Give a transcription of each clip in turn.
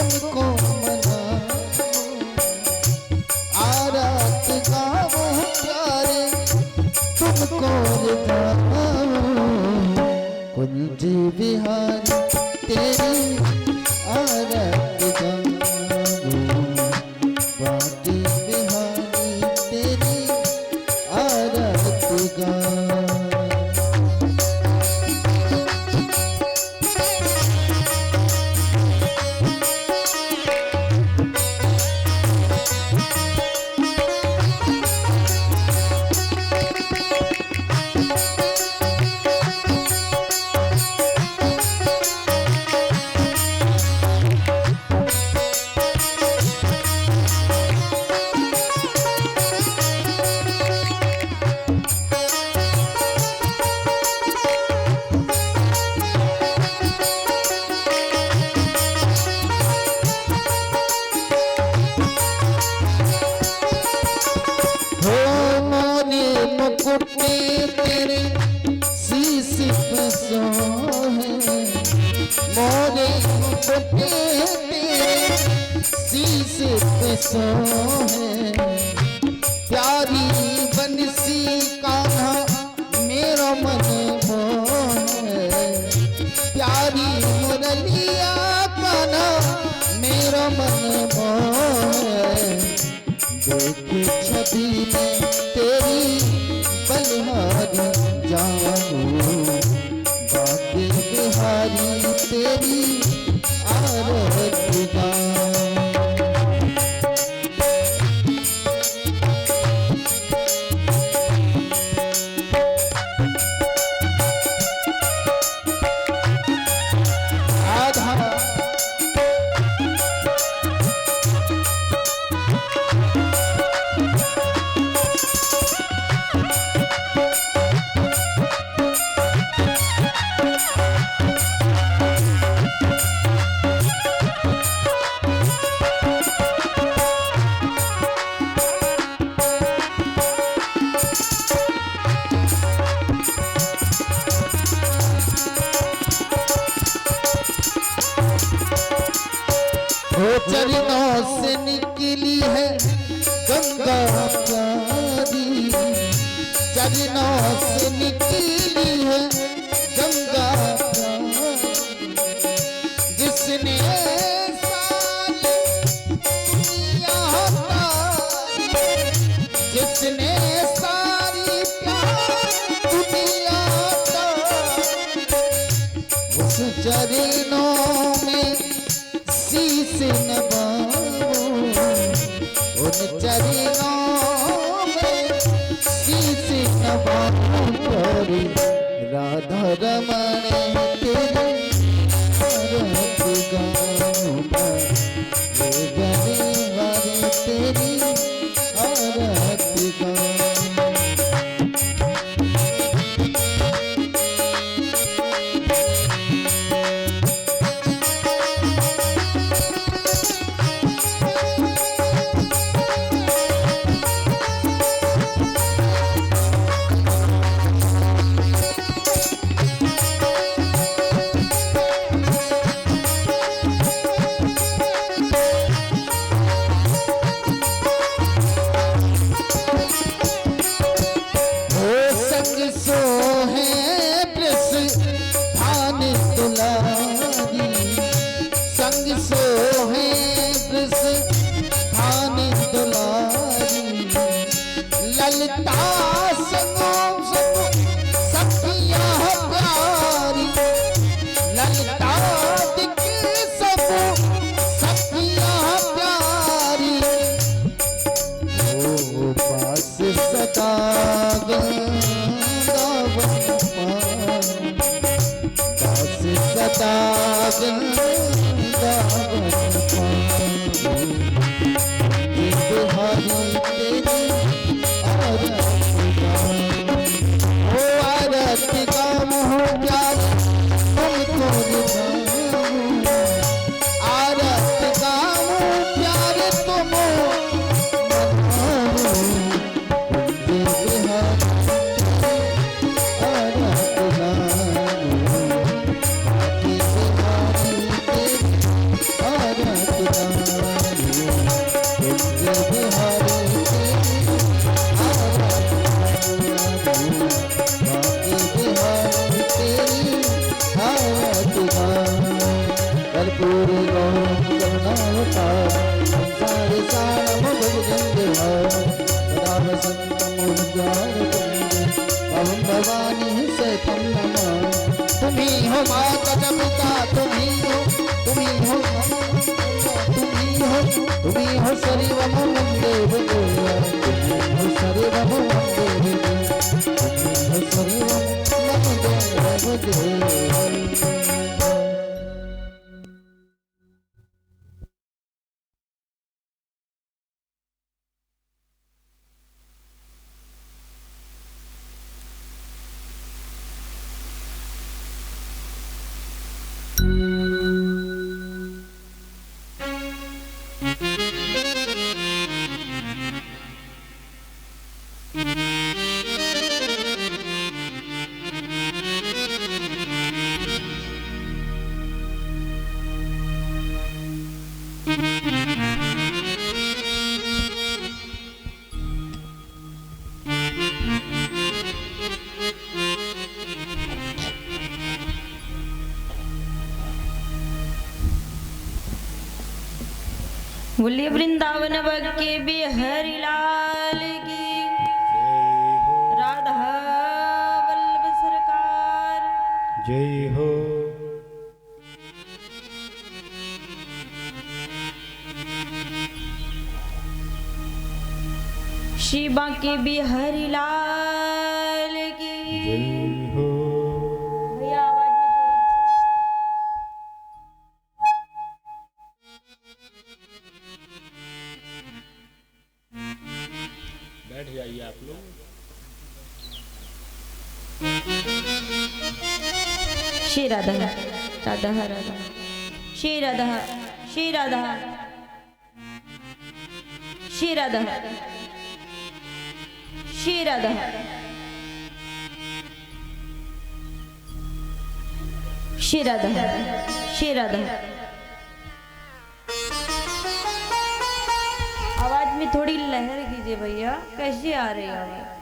तुमको मनाऊं, आरत गाऊं प्यारे तुमको रिझाऊं। कुंज बिहारी तेरी आरत गाऊं, बांके बिहारी तेरी आरत गाऊं। तेरे शीश पे सोहे मोरे मुकुट तेरे शीश पे सोहे। प्यारी बंसी कान्हा मेरा मन मोहे, प्यारी मुरलिया कान्हा मेरा मन मोहे। देख छवि में तेरी बलिहारी जाऊं, बांके बिहारी तेरी आरत गाऊं। चरणों से निकली है गंगा प्यारी, चरणों से निकली है गंगा प्यारी। जिसने सारी दुनिया तारी, जिसने सारी प्यारी दुनिया तारी, उस चरणों में शीश नवाऊं, उन चरणों में शीश नवाऊं। प्यारी राधा रमण तेरी आरत गाऊं, ये बलिहारी तेरी आरत गाऊं। संग सोहे कृष भानी दुलारी, ललता संगों सखिया प्यारी, ललता दिख सब सखिया प्यारी। ओ पास सदा गावन पास सदा बिहारी तेरी आरत कर्पूरे गौरं करुणावतारं संसारे सारं भुजगेन्द्रहारं सदा वसन्तं हृदयारविन्दे भवं भवानी सहितं नमामि। तुम्ही हो माता पिता, तुम्ही हो तुम्ही हो सर्वं देव देवा, तुम्ही हो सर्वं देव देवा, तुम्ही हो सर्वं देव देवा। बोलिए वृंदावन के बिहारी लाल की, राधा वल्लभ सरकार जय हो। शिवा के बिहारी लाल की जय हो। भैया आवाज में बैठ जाइए आप लोग। श्री राधा राधा राधा श्री राधा श्री राधा श्री राधा श्री राधा श्री राधा श्री राधा। आवाज में थोड़ी लहर कीजिए भैया, कैसे आ रही है आवाज?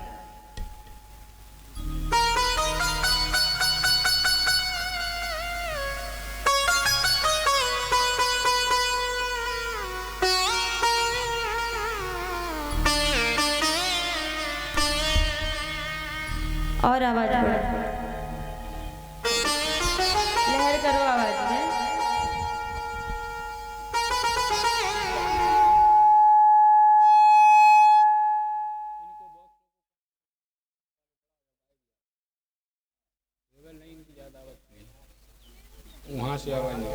और आवाज बढ़ो, लहर करो आवाज में। नहीं, इनकी ज्यादा आवाज नहीं, वहां से आवाज नहीं।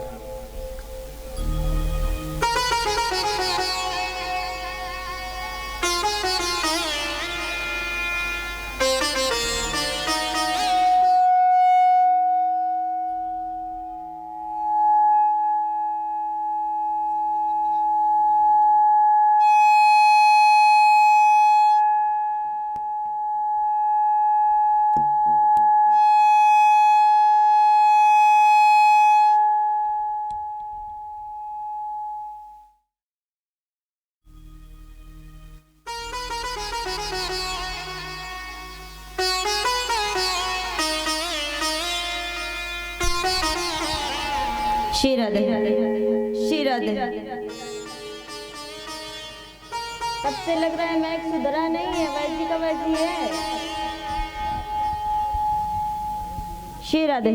श्री राधे श्री राधे। तब से लग रहा है मैक सुधरा नहीं है, वैसी का वैसी है। श्री राधे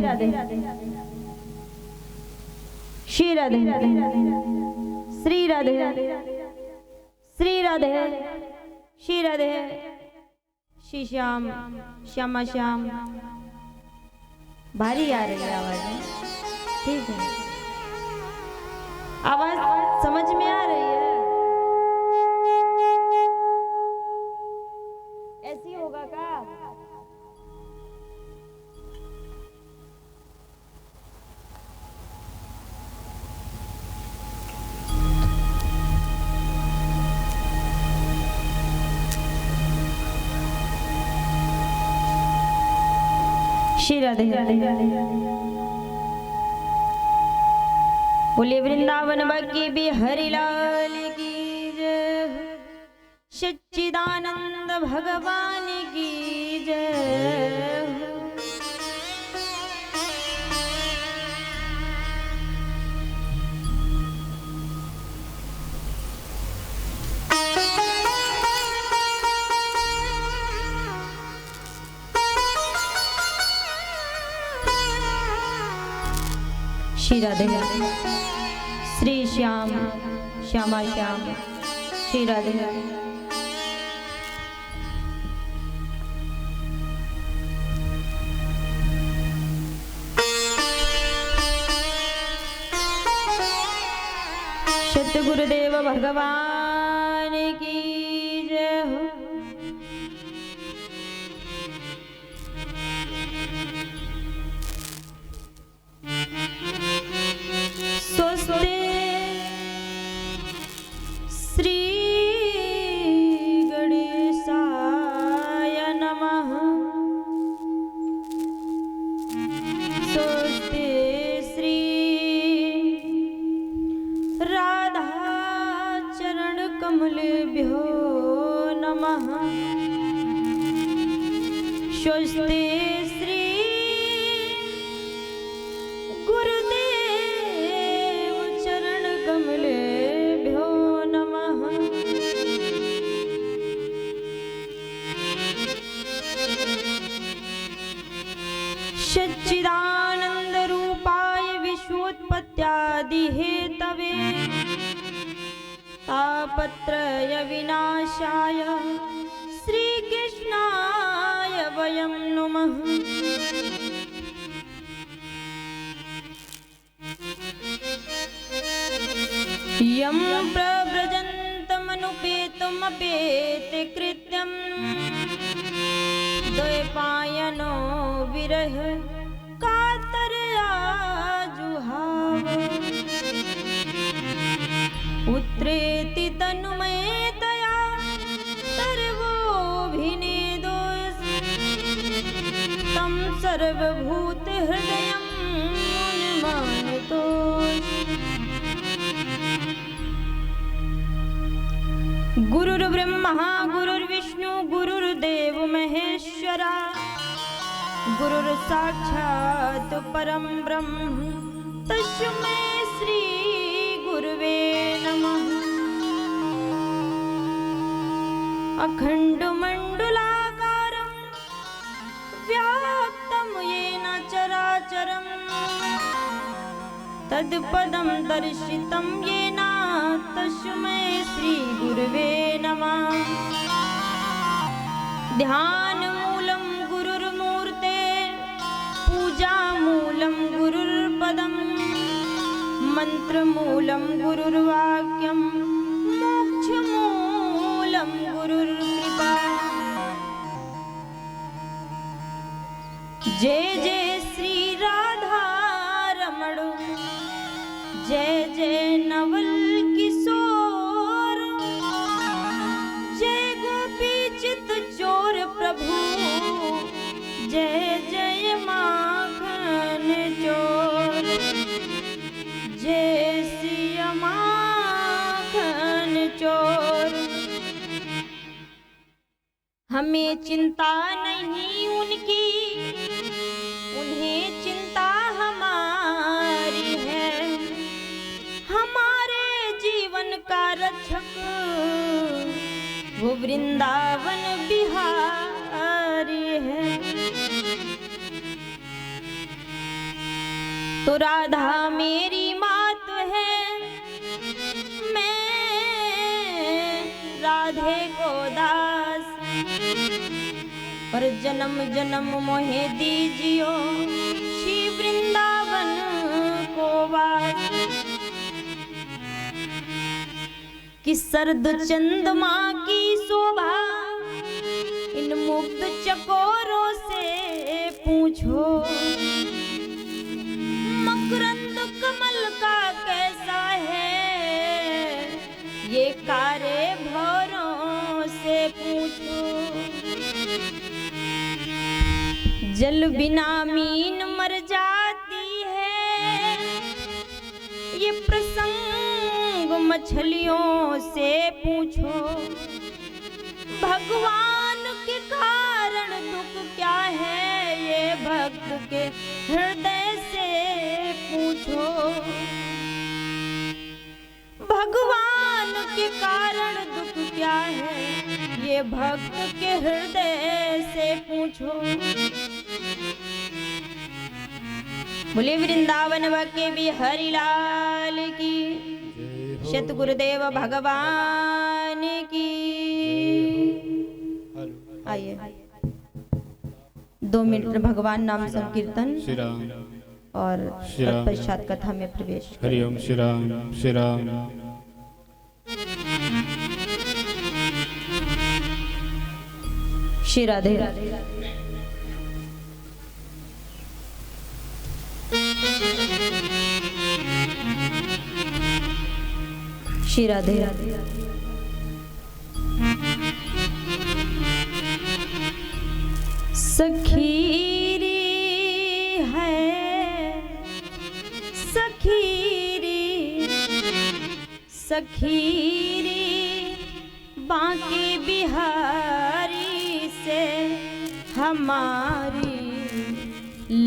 श्री राधे श्री राधे श्री राधे श्री राधे श्री श्याम श्यामा श्याम। भारी आ रही है आवाज, ठीक है? आवाज समझ में आ रही है? ऐसी होगा का? श्री राधे बोले वृंदावन की बिहारी लाल की जय, सच्चिदानंद भगवान की जय। श्री राधे श्री श्याम श्यामा श्याम श्री राधे सतगुरुदेव भगवान की जय हो। स्वस्ति श्री गणेशाय नमः। स्वस्ति श्री राधा चरण कमलेभ्यो नमः। स्वस्ति श्री गुरुदेव चरण कमलेभ्यो नमः। सच्चिदानंद रूपाय विश्वोत्पत्त्यादि हेतवे तापत्रय विनाशाय श्री कृष्णाय वयं नमः। यं प्रव्रजन्तमनुपेतमपेते कृत्यं द्वैपायनो विरह कातरया जुहाव। पुत्रेति तन्मयतया सर्वोऽभिनेदोस् तं सर्वभूतहृदयं मुनिमानतोस्। गुरुर्ब्रह्मा गुरुर्विष्णु गुरुर्देव महेश्वरा गुरुर्साक्षात् परं ब्रह्म तस्मै श्री गुरुवे नमः। अखण्डमण्डलाकारं व्याप्तं येन चराचरं तत्पदं दर्शितं येन तस्मै श्री गुरुवे नमः। ध्यानमूलं गुरुर्मूर्ते पूजामूलं गुरुर्पदं मन्त्रमूलं गुरुर्वाक्यं मोक्षमूलं गुरुर्कृपा। जय जय श्री राधा रमण जय जय नवल किशोर जय गोपी चित चोर प्रभु जय जय माखन चोर जय सिया माखन चोर। हमें चिंता नहीं उनकी उन्हें चिंता हमारी है। हमारे जीवन का रक्षक वो वृंदावन बिहारी है। तो राधा मेरी मात है मैं राधे को दास पर जन्म जन्म मोहे दीजियो श्री वृंदावन को वास। कि शरद चंद्रमा की शोभा इन मुग्ध चकोरों से पूछो। मकरंद कमल का कैसा है ये कारे भौरों से पूछो। जल बिना मीन मर जाती है ये प्रसंग मछलियों से पूछो। भगवान के कारण दुख क्या है ये भक्त के हृदय से पूछो। भगवान के कारण दुख क्या है ये भक्त के हृदय से पूछो। बोले वृंदावन के बिहारी लाल की, सतगुरुदेव भगवान की। आइए 2 मिनट भगवान नाम संकीर्तन श्री राम और श्री राम। तत्पश्चात कथा में प्रवेश। हरिओम श्री राम श्री राम। श्री राधे। श्री राधे। सखीरी है सखीरी सखीरी बांके बिहारी से हमारी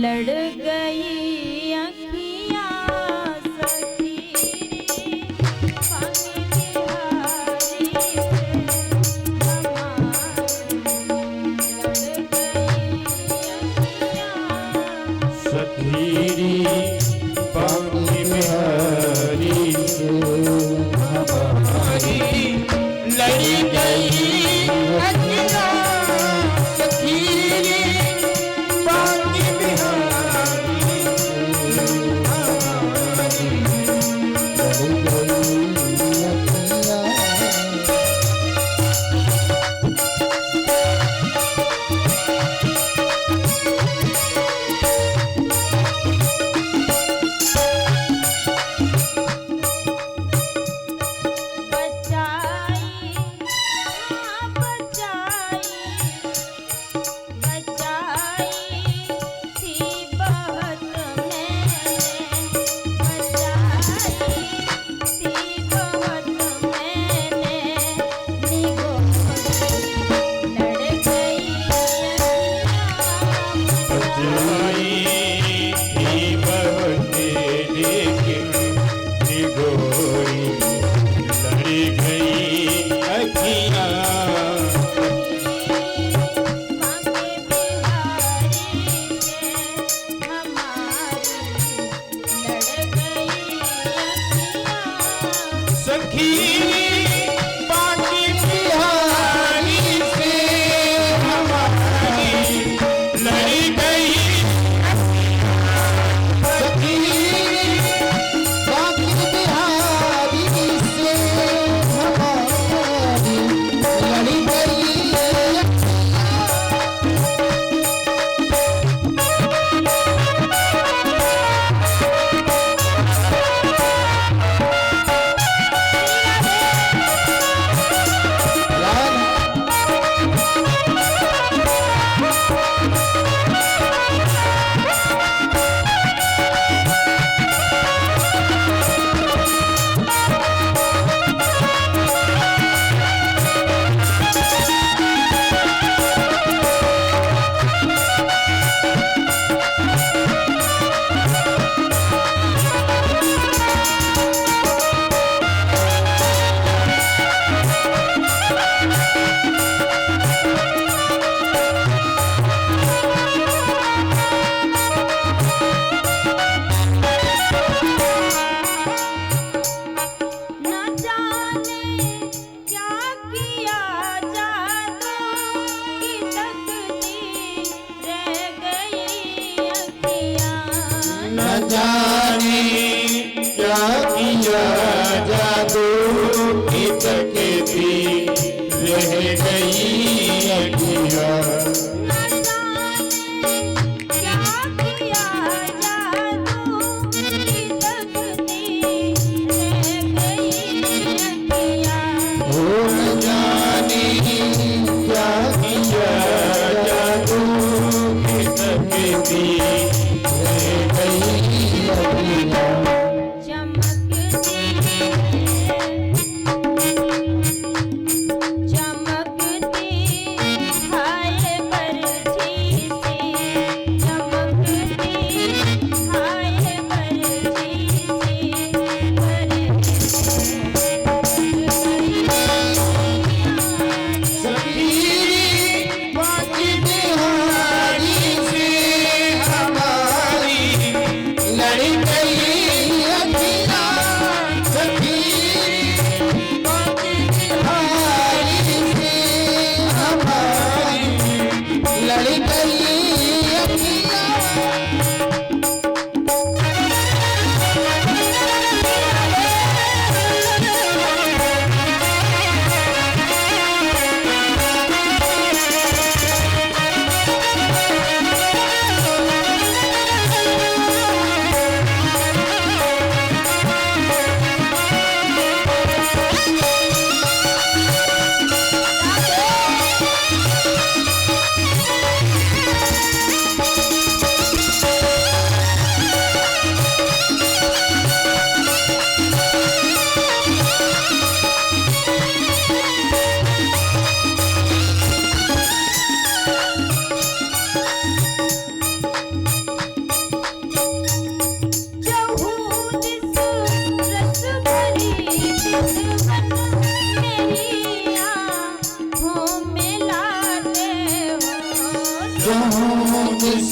लड़ गई अखियाँ। सखीरी बांके बिहारी से हमारी लड़ गई अखियाँ। सखीरी बांके बिहारी से हमारी लड़ी गई अखियाँ। सखीरी बांके बिहारी जाने क्या किया जादू की तकती रह गई अखियाँ। चमकती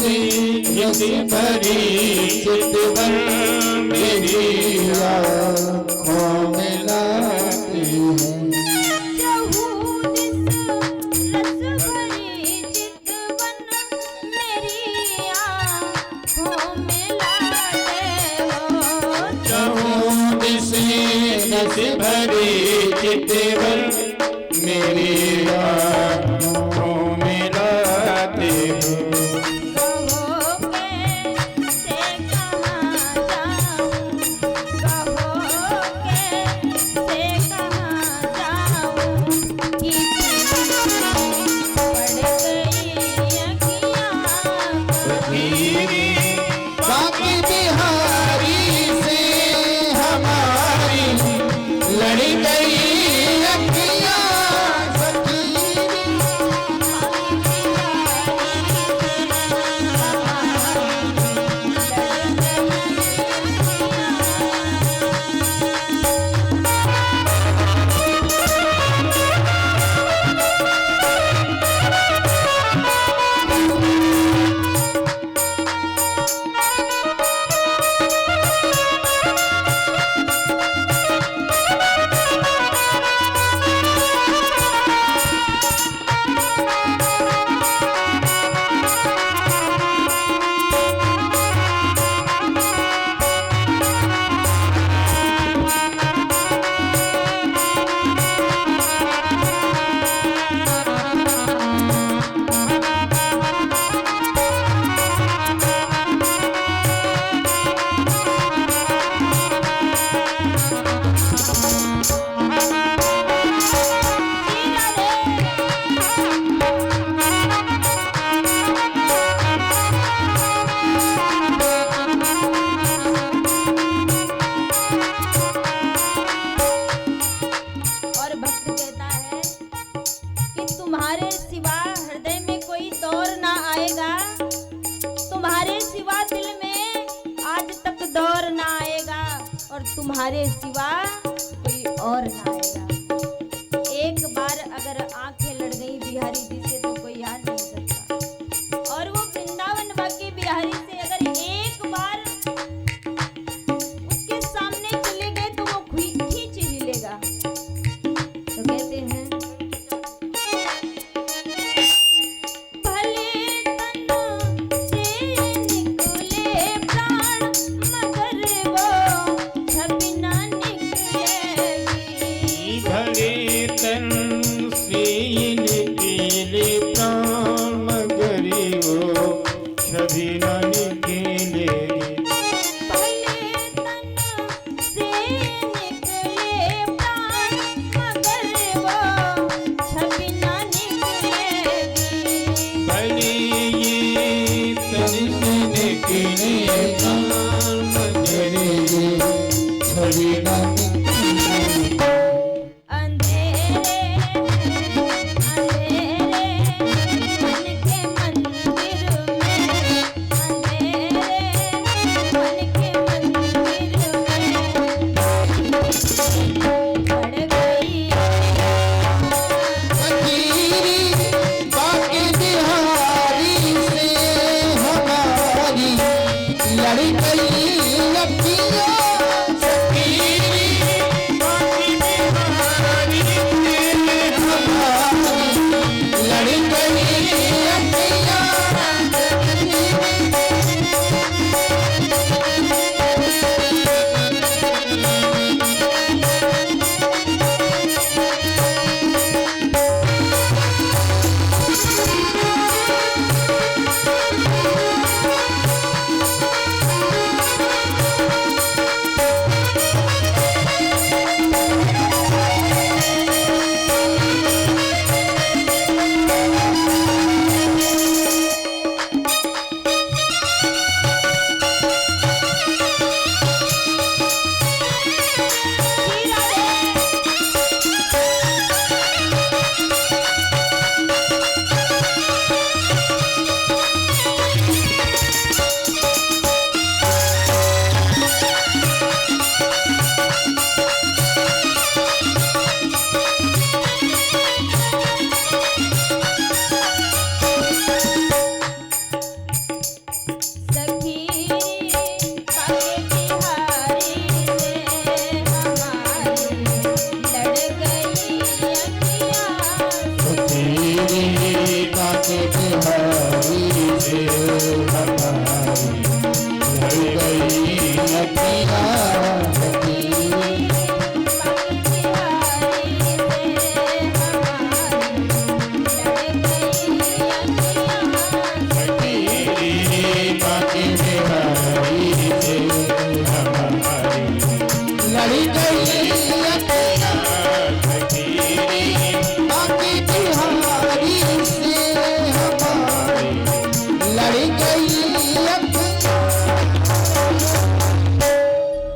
से यदि भरी चितवन मेरी आँखों में लाती है। चहु दिस रस भरी चितवन मेरी आँखों में लाते हो। चहुदिस रस भरी चितवन मेरी आँखों में लाते हो। बाकी बिहारी से हमारी लड़ गई अखियाँ सखी। तुम्हारे सिवा कोई और ना आएगा। एक बार अगर आंखें लड़ गई बिहारी जी से तो कोई याद नहीं सकता। और वो वृंदावन बाकी बिहारी से अगर एक बार उसके सामने चले गए तो वो खींच ही लेगा। तो कहते हैं निकले प्राण मगर वो छवि ना निकले लड़ी गई अखियां सखीरी बाकी बिहारी से हमारी लड़ी गई अखियां।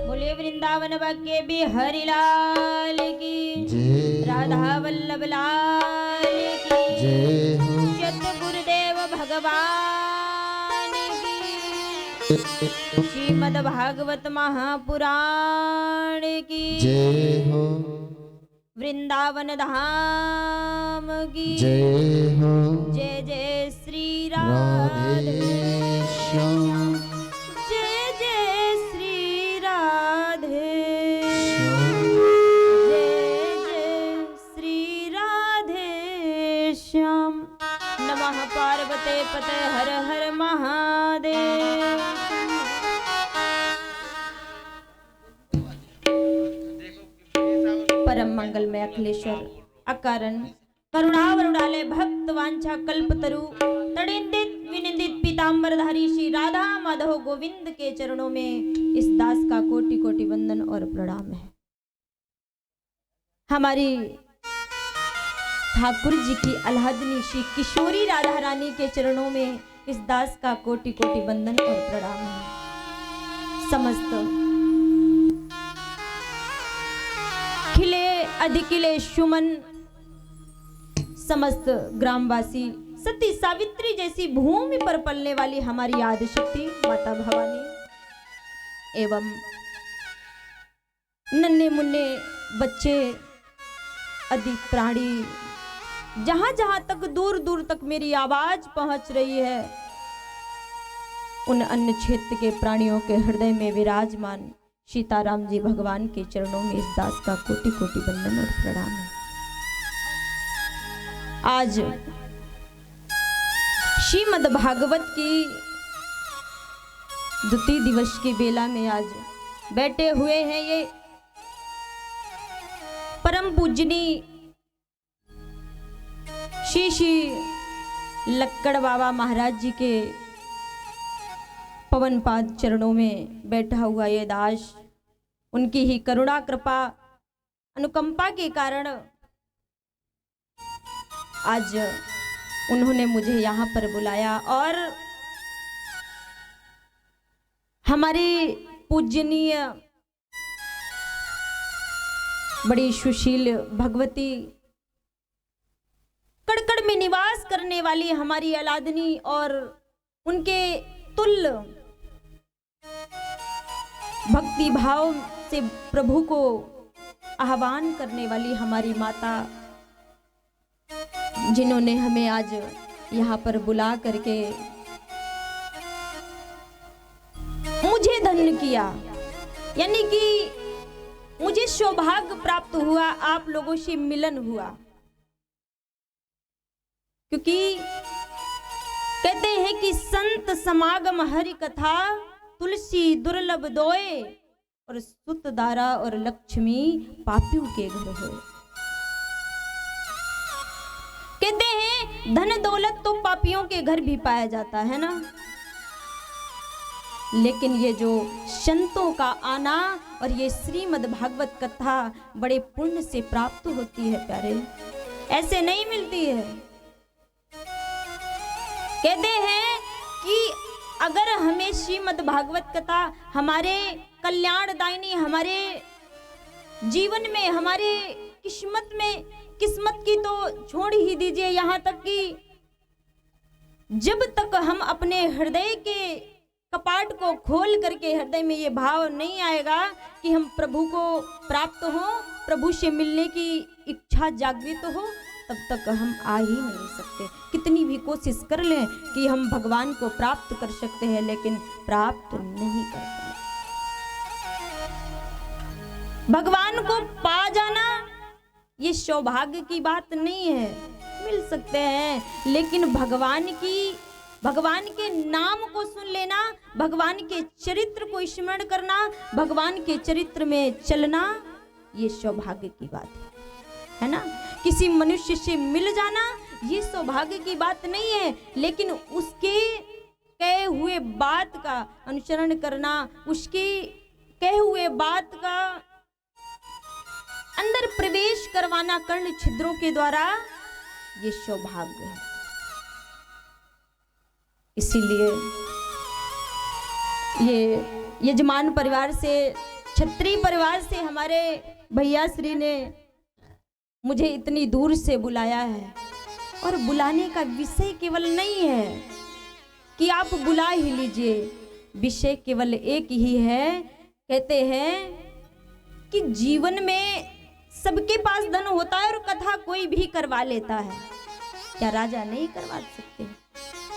बोले वृंदावन के बिहारी लाल की जय राधा वल्लभ लाल की जय हो सत गुरुदेव भगवान की श्रीमद् भागवत महापुराण की जय हो वृंदावन धाम की जय हो जय जय श्री राधे राधे श्याम जय जय श्री राधे श्याम जय जय श्री राधे श्याम नमः पार्वते पते हर हर महादेव। परम मंगलमय अखिलेश्वर अकारण करुणावरुणालय भक्त वांछा कल्पतरु तड़िंदित विनिंदित पीतांबरधारी श्री राधा माधव गोविंद के चरणों में इस दास का कोटि कोटि वंदन और प्रणाम है। हमारी ठाकुर जी की आह्लादनी श्री किशोरी राधा रानी के चरणों में इस दास का कोटि कोटि वंदन और प्रणाम है। समस्त खिले अधिकिले सुमन समस्त ग्रामवासी सती सावित्री जैसी भूमि पर पलने वाली हमारी आदिशक्ति माता भवानी एवं नन्हे मुन्ने बच्चे अधिक प्राणी जहां जहां तक दूर दूर तक मेरी आवाज पहुंच रही है उन अन्य क्षेत्र के प्राणियों के हृदय में विराजमान सीताराम जी भगवान के चरणों में इस दास का कोटि कोटि वंदन और प्रणाम है। आज श्रीमद् भागवत की द्वितीय दिवस की बेला में आज बैठे हुए हैं ये परम पूजनी श्री श्री लक्कड़ बाबा महाराज जी के पवन पाद चरणों में बैठा हुआ ये दास उनकी ही करुणा कृपा अनुकंपा के कारण आज उन्होंने मुझे यहाँ पर बुलाया और हमारी पूजनीय बड़ी सुशील भगवती कड़कड़ में निवास करने वाली हमारी आह्लादनी और उनके तुल्य भक्ति भाव से प्रभु को आह्वान करने वाली हमारी माता जिन्होंने हमें आज यहाँ पर बुला करके मुझे धन्य किया, यानी कि मुझे सौभाग्य प्राप्त हुआ, आप लोगों से मिलन हुआ। क्योंकि कहते हैं कि संत समागम हरि कथा तुलसी दुर्लभ दोए और सुत दारा और लक्ष्मी पापियों के घर हो। कहते हैं धन दौलत तो पापियों के घर भी पाया जाता है ना, लेकिन ये जो संतों का आना और ये श्रीमद् भागवत कथा बड़े पुण्य से प्राप्त होती है प्यारे, ऐसे नहीं मिलती है। कहते हैं कि अगर हमें श्रीमद् भागवत कथा हमारे कल्याणदायिनी, हमारे जीवन में, हमारे किस्मत की तो छोड़ ही दीजिए, यहाँ तक कि जब तक हम अपने हृदय के कपाट को खोल करके हृदय में ये भाव नहीं आएगा कि हम प्रभु को प्राप्त हो, प्रभु से मिलने की इच्छा जागृत हो, तब तक हम आ ही नहीं सकते। कितनी भी कोशिश कर लें कि हम भगवान को प्राप्त कर सकते हैं, लेकिन प्राप्त नहीं कर पाते। भगवान को पा जाना ये सौभाग्य की बात नहीं है, मिल सकते हैं, लेकिन भगवान के नाम को सुन लेना, भगवान के चरित्र को स्मरण करना, भगवान के चरित्र में चलना, ये सौभाग्य की बात है ना। किसी मनुष्य से मिल जाना ये सौभाग्य की बात नहीं है, लेकिन उसके कहे हुए बात का अनुसरण करना, उसके कहे हुए बात का करवाना कर्ण छिद्रों के द्वारा ये सौभाग्य है। इसीलिए ये यजमान परिवार से, क्षत्रिय परिवार से हमारे भैया श्री ने मुझे इतनी दूर से बुलाया है। और बुलाने का विषय केवल नहीं है कि आप बुला ही लीजिए, विषय केवल एक ही है। कहते हैं कि जीवन में सबके पास धन होता है और कथा कोई भी करवा लेता है। क्या राजा नहीं करवा सकते?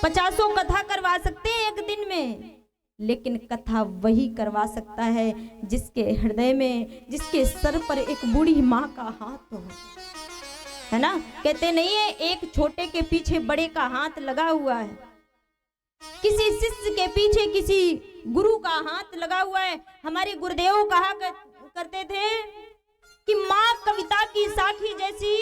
50 कथा करवा सकते हैं एक दिन में, लेकिन कथा वही करवा सकता है जिसके हृदय में, जिसके सर पर एक बूढ़ी माँ का हाथ हो, है ना। कहते नहीं है एक छोटे के पीछे बड़े का हाथ लगा हुआ है, किसी शिष्य के पीछे किसी गुरु का हाथ लगा हुआ है। हमारे गुरुदेव कहा करते थे कि माँ कविता की साखी जैसी,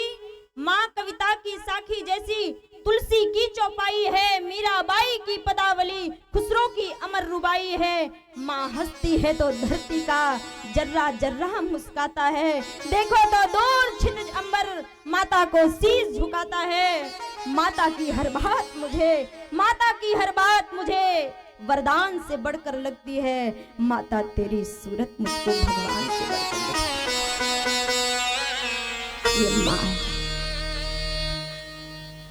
माँ कविता की साखी जैसी तुलसी की चौपाई है, मीराबाई की पदावली खुसरो की अमर रुबाई है। माँ हंसती है तो धरती का जर्रा जर्रा मुस्काता है, देखो तो दूर छिन्न अंबर माता को शीश झुकाता है। माता की हर बात मुझे, माता की हर बात मुझे वरदान से बढ़कर लगती है। माता तेरी सूरत मुझको भगवान से बढ़कर लगती है। ये माँ है।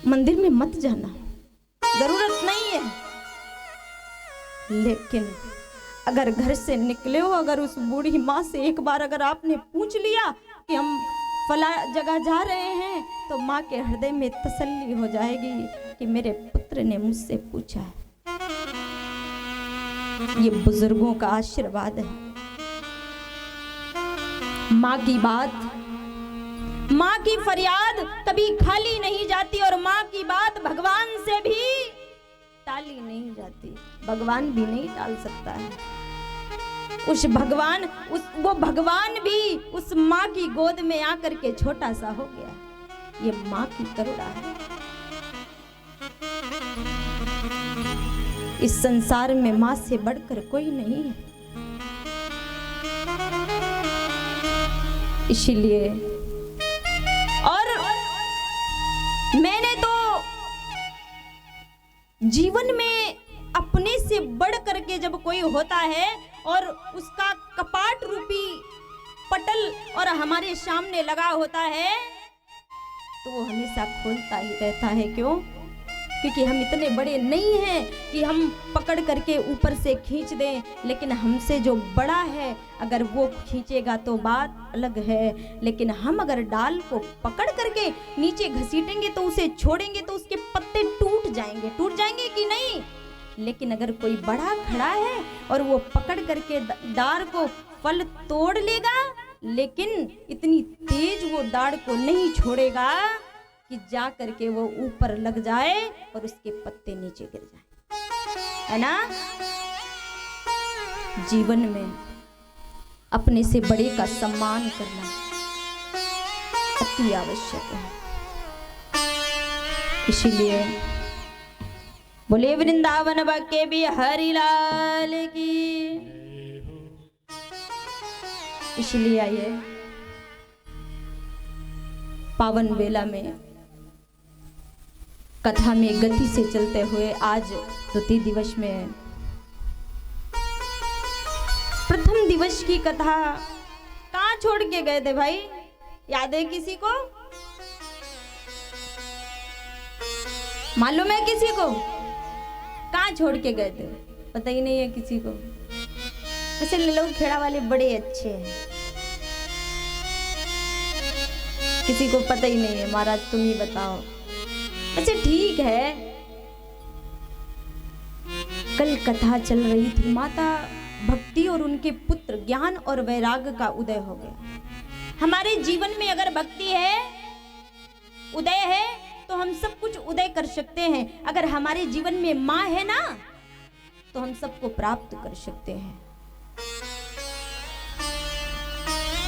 मंदिर में मत जाना, जरूरत नहीं है, लेकिन अगर घर से निकले हो, अगर उस बूढ़ी माँ से एक बार अगर आपने पूछ लिया कि हम फला जगह जा रहे हैं, तो माँ के हृदय में तसल्ली हो जाएगी कि मेरे पुत्र ने मुझसे पूछा है। ये बुजुर्गों का आशीर्वाद है। माँ की बात, माँ की फरियाद कभी खाली नहीं जाती, और माँ की बात भगवान से भी टाली नहीं जाती। भगवान भी नहीं टाल सकता है। उस भगवान, वो भगवान भी उस माँ की गोद में आकर के छोटा सा हो गया। ये माँ की करुणा है। इस संसार में माँ से बढ़कर कोई नहीं है। इसीलिए और मैंने तो जीवन में अपने से बढ़ करके जब कोई होता है और उसका कपाट रूपी पटल और हमारे सामने लगा होता है, तो वो हमेशा खोलता ही रहता है। क्यों? क्योंकि हम इतने बड़े नहीं हैं कि हम पकड़ करके ऊपर से खींच दें, लेकिन हमसे जो बड़ा है अगर वो खींचेगा तो बात अलग है। लेकिन हम अगर डाल को पकड़ करके नीचे घसीटेंगे तो उसे छोड़ेंगे तो उसके पत्ते टूट जाएंगे कि नहीं। लेकिन अगर कोई बड़ा खड़ा है और वो पकड़ करके डार को फल तोड़ लेगा, लेकिन इतनी तेज वो डार को नहीं छोड़ेगा कि जा करके वो ऊपर लग जाए और उसके पत्ते नीचे गिर जाए, है ना। जीवन में अपने से बड़े का सम्मान करना अति आवश्यक है। इसीलिए बोले वृंदावन के बिहारी लाल की। इसलिए आइए पावन बेला में कथा में गति से चलते हुए आज द्वितीय दिवस में प्रथम दिवस की कथा कहाँ छोड़ के गए थे भाई? याद है किसी को? मालूम है किसी को? कहाँ छोड़ के गए थे? पता ही नहीं है किसी को। वैसे लोग खेड़ा वाले बड़े अच्छे हैं, किसी को पता ही नहीं है। महाराज तुम ही बताओ। अच्छा ठीक है, कल कथा चल रही थी, माता भक्ति और उनके पुत्र ज्ञान और वैराग्य का उदय हो गया। हमारे जीवन में अगर भक्ति है, उदय है, तो हम सब कुछ उदय कर सकते हैं। अगर हमारे जीवन में माँ है ना, तो हम सबको प्राप्त कर सकते हैं।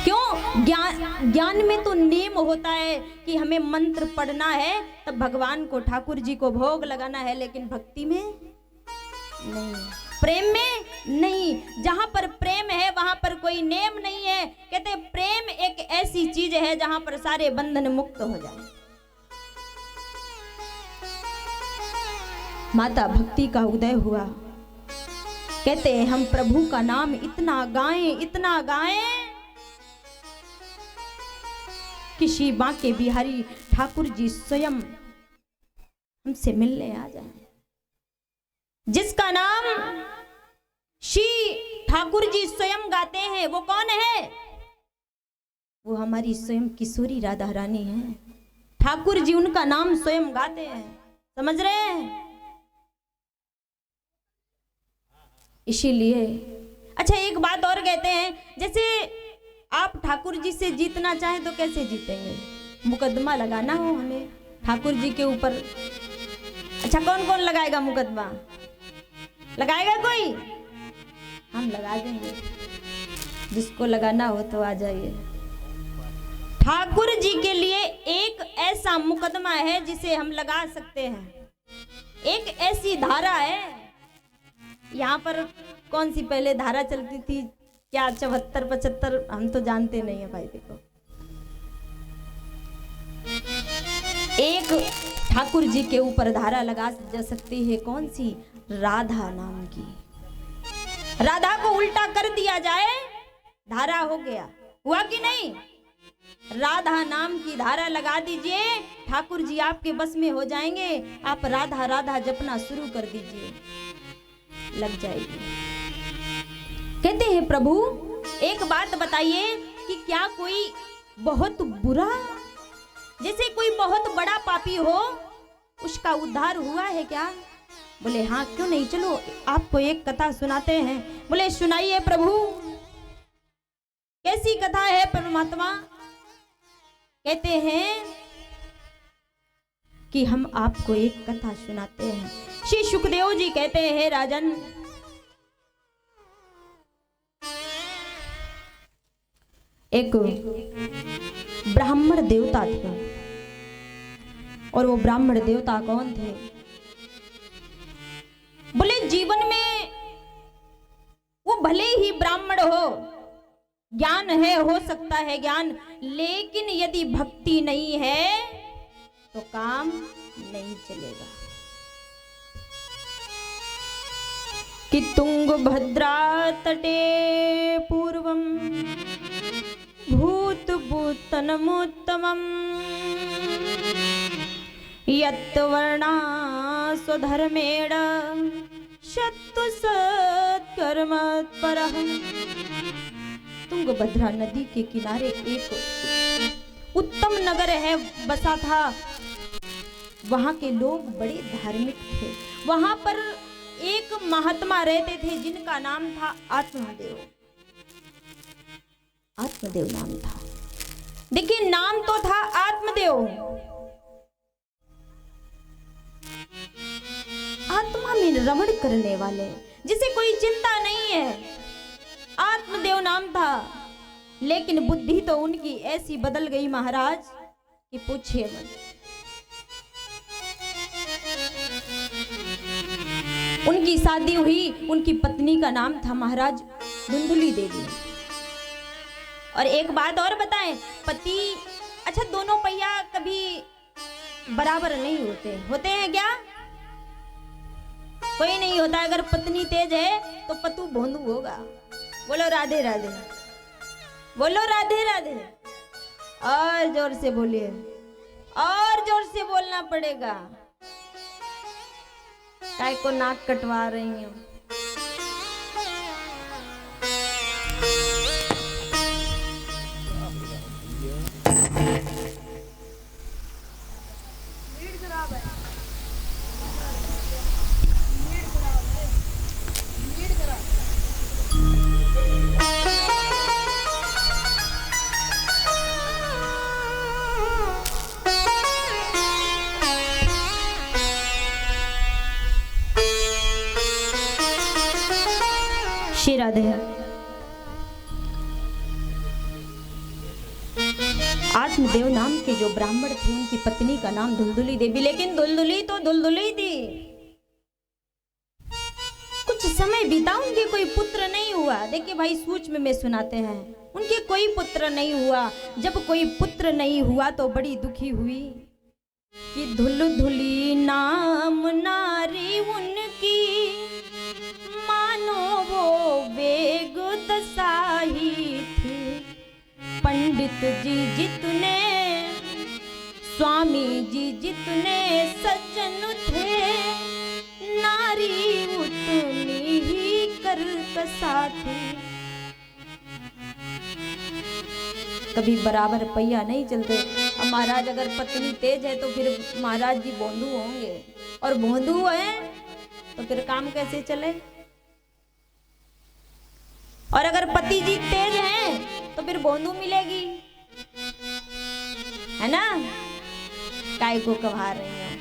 क्यों? ज्ञान में तो नियम होता है कि हमें मंत्र पढ़ना है, तब भगवान को, ठाकुर जी को भोग लगाना है, लेकिन भक्ति में नहीं, प्रेम में नहीं। जहां पर प्रेम है वहां पर कोई नियम नहीं है। कहते प्रेम एक ऐसी चीज है जहां पर सारे बंधन मुक्त हो जाए। माता भक्ति का उदय हुआ। कहते हैं हम प्रभु का नाम इतना गाएं कि श्री बांके बिहारी ठाकुर जी स्वयं हमसे मिलने आ जाए। जिसका नाम श्री ठाकुर जी स्वयं गाते हैं वो कौन है? वो हमारी स्वयं किशोरी राधा रानी है। ठाकुर जी उनका नाम स्वयं गाते हैं, समझ रहे हैं? इसीलिए अच्छा एक बात और कहते हैं, जैसे आप ठाकुर जी से जीतना चाहें तो कैसे जीतेंगे? मुकदमा लगाना हो हमें ठाकुर जी के ऊपर। अच्छा कौन कौन लगाएगा मुकदमा? लगाएगा कोई? हम लगा देंगे, जिसको लगाना हो तो आ जाइए। ठाकुर जी के लिए एक ऐसा मुकदमा है जिसे हम लगा सकते हैं, एक ऐसी धारा है। यहाँ पर कौन सी पहले धारा चलती थी क्या, 74 75 हम तो जानते नहीं है भाई। देखो एक ठाकुर जी के ऊपर धारा लगा जा सकती है, कौन सी? राधा नाम की। राधा को उल्टा कर दिया जाए, धारा हो गया, हुआ कि नहीं? राधा नाम की धारा लगा दीजिए, ठाकुर जी आपके बस में हो जाएंगे। आप राधा राधा जपना शुरू कर दीजिए, लग जाएगी। कहते हैं प्रभु एक बात बताइए कि क्या कोई बहुत बुरा, जैसे कोई बहुत बड़ा पापी हो, उसका उद्धार हुआ है क्या? बोले हाँ क्यों नहीं, चलो आपको एक कथा सुनाते हैं। बोले सुनाइए प्रभु, कैसी कथा है परमात्मा? कहते हैं कि हम आपको एक कथा सुनाते हैं। श्री सुखदेव जी कहते हैं राजन, एक ब्राह्मण देवता थे, और वो ब्राह्मण देवता कौन थे? बोले जीवन में वो भले ही ब्राह्मण हो, ज्ञान है, हो सकता है ज्ञान, लेकिन यदि भक्ति नहीं है तो काम नहीं चलेगा। कि तुंगभद्रा तटे पूर्वम भूत भूतनमुत्तमम् यत् वर्णा स्वधर्मेण शत्रु सत्कर्मत्परः। तुंगभद्रा नदी के किनारे एक उत्तम नगर है बसा था। वहां के लोग बड़े धार्मिक थे। वहां पर एक महात्मा रहते थे जिनका नाम था आत्मदेव। आत्मदेव नाम था। देखिए नाम तो था आत्मदेव, आत्मा में रमण करने वाले, जिसे कोई चिंता नहीं है, आत्मदेव नाम था। लेकिन बुद्धि तो उनकी ऐसी बदल गई महाराज कि पूछिए मत। उनकी शादी हुई, उनकी पत्नी का नाम था महाराज धुंधुली देवी। और एक बात और बताएं, पति अच्छा दोनों पहिया कभी बराबर नहीं होते, होते हैं क्या? कोई नहीं होता। अगर पत्नी तेज है तो पतु भोंदू होगा। बोलो राधे राधे, बोलो राधे राधे। और जोर से बोलिए, और जोर से बोलना पड़ेगा। काय को नाक कटवा रही हूँ। श्री राधे। आत्मदेव नाम के जो ब्राह्मण थे उनकी पत्नी का नाम धुलधुली देवी। लेकिन धुलधुली तो धुलधुली थी, कुछ समय बीता, उनके कोई पुत्र नहीं हुआ। देखिए भाई सूक्ष्म में सुनाते हैं। उनके कोई पुत्र नहीं हुआ। जब कोई पुत्र नहीं हुआ तो बड़ी दुखी हुई कि धुलधुली नाम नारी उनकी, मानो वो वेग दसाही थी। पंडित जी जितने, स्वामी जी जितने सज्जन थे, नारी उतनी ही कर्कशा थी। कभी बराबर पहिया नहीं चलते। अब महाराज अगर पत्नी तेज है तो फिर महाराज जी भोंदू होंगे, और भोंदू है तो फिर काम कैसे चले। और अगर पति जी तेज हैं तो फिर भोंदू मिलेगी, है ना। काय को कहा रही है।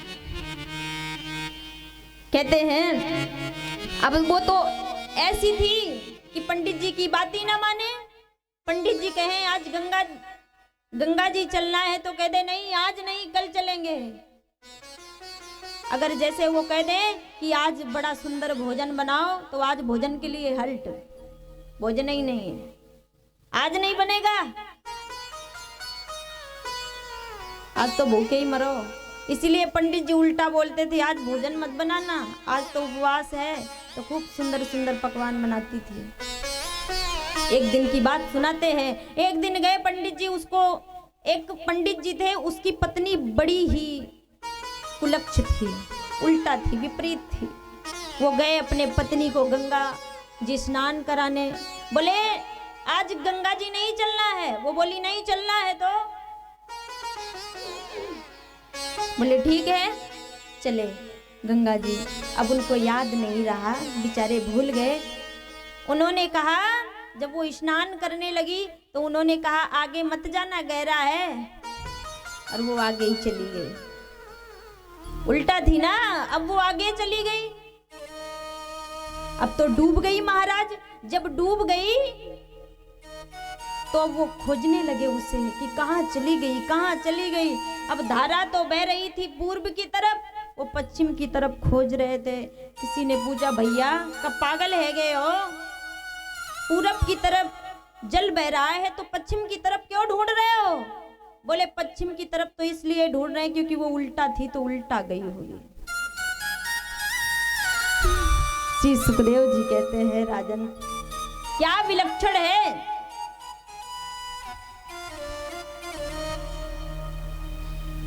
कहते हैं अब वो तो ऐसी थी कि पंडित जी की बात ही ना माने। पंडित जी कहें आज गंगा जी चलना है तो कह दे नहीं आज नहीं कल चलेंगे। अगर जैसे वो कह दे कि आज बड़ा सुंदर भोजन बनाओ तो आज भोजन के लिए हल्ट, भोजन ही नहीं है, आज नहीं बनेगा, आज तो भूखे ही मरो। इसीलिए पंडित जी उल्टा बोलते थे आज भोजन मत बनाना, आज तो उपवास है। तो खूब सुंदर सुंदर पकवान बनाती थी। एक दिन की बात सुनाते हैं। एक दिन गए पंडित जी, उसको एक पंडित जी थे, उसकी पत्नी बड़ी ही कुलक्ष थी, उल्टा थी, विपरीत थी। वो गए अपने पत्नी को गंगा जी स्नान कराने। बोले आज गंगा जी नहीं चलना है। वो बोली नहीं चलना है तो बोले ठीक है चले गंगा जी। अब उनको याद नहीं रहा, बेचारे भूल गए। उन्होंने कहा जब वो स्नान करने लगी तो उन्होंने कहा आगे मत जाना गहरा है, और वो आगे ही चली गई। उल्टा थी ना, अब वो आगे चली गई। अब तो डूब गई महाराज। जब डूब गई तो वो खोजने लगे उसे कि कहाँ चली गई, कहाँ चली गई। अब धारा तो बह रही थी पूर्व की तरफ, वो पश्चिम की तरफ खोज रहे थे। किसी ने पूछा भैया कब पागल है गए हो, पूरब की तरफ जल बह रहा है तो पश्चिम की तरफ क्यों ढूंढ रहे हो। बोले पश्चिम की तरफ तो इसलिए ढूंढ रहे हैं क्योंकि वो उल्टा थी तो उल्टा गई होगी। श्री सुखदेव जी कहते हैं राजन क्या विलक्षण है।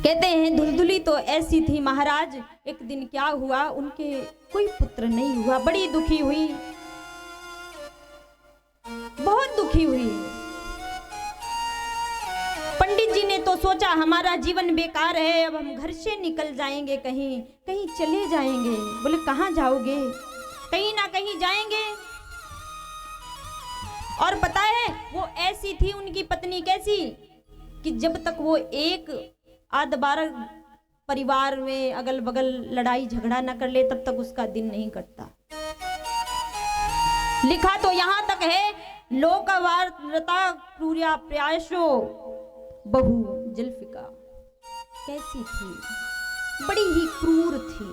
कहते हैं धुलधुली तो ऐसी थी महाराज। एक दिन क्या हुआ, उनके कोई पुत्र नहीं हुआ, बड़ी दुखी हुई, बहुत दुखी हुई। पंडित जी ने तो सोचा हमारा जीवन बेकार है, अब हम घर से निकल जाएंगे, कहीं कहीं चले जाएंगे। बोले कहाँ जाओगे, कहीं ना कहीं जाएंगे। और पता है वो ऐसी थी उनकी पत्नी कैसी कि जब तक वो एक आध बार परिवार में अगल बगल लड़ाई झगड़ा न कर ले तब तक उसका दिन नहीं कटता। लिखा तो यहां तक है लोकवार्ता क्रूर्या प्रयासो बहु जल्फिका। कैसी थी, बड़ी ही क्रूर थी।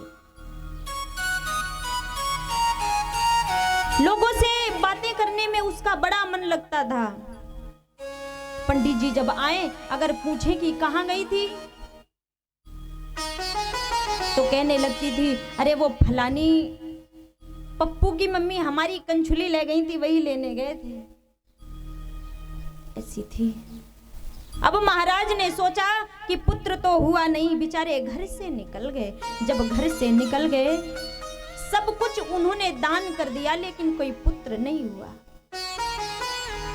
लोगों से बातें करने में उसका बड़ा मन लगता था। पंडित जी जब आए अगर पूछे कि कहाँ गई थी तो कहने लगती थी अरे वो फलानी पप्पू की मम्मी हमारी कंछुली ले गई थी, वही लेने गए थे। ऐसी थी। अब महाराज ने सोचा कि पुत्र तो हुआ नहीं, बेचारे घर से निकल गए। जब घर से निकल गए सब कुछ उन्होंने दान कर दिया लेकिन कोई पुत्र नहीं हुआ।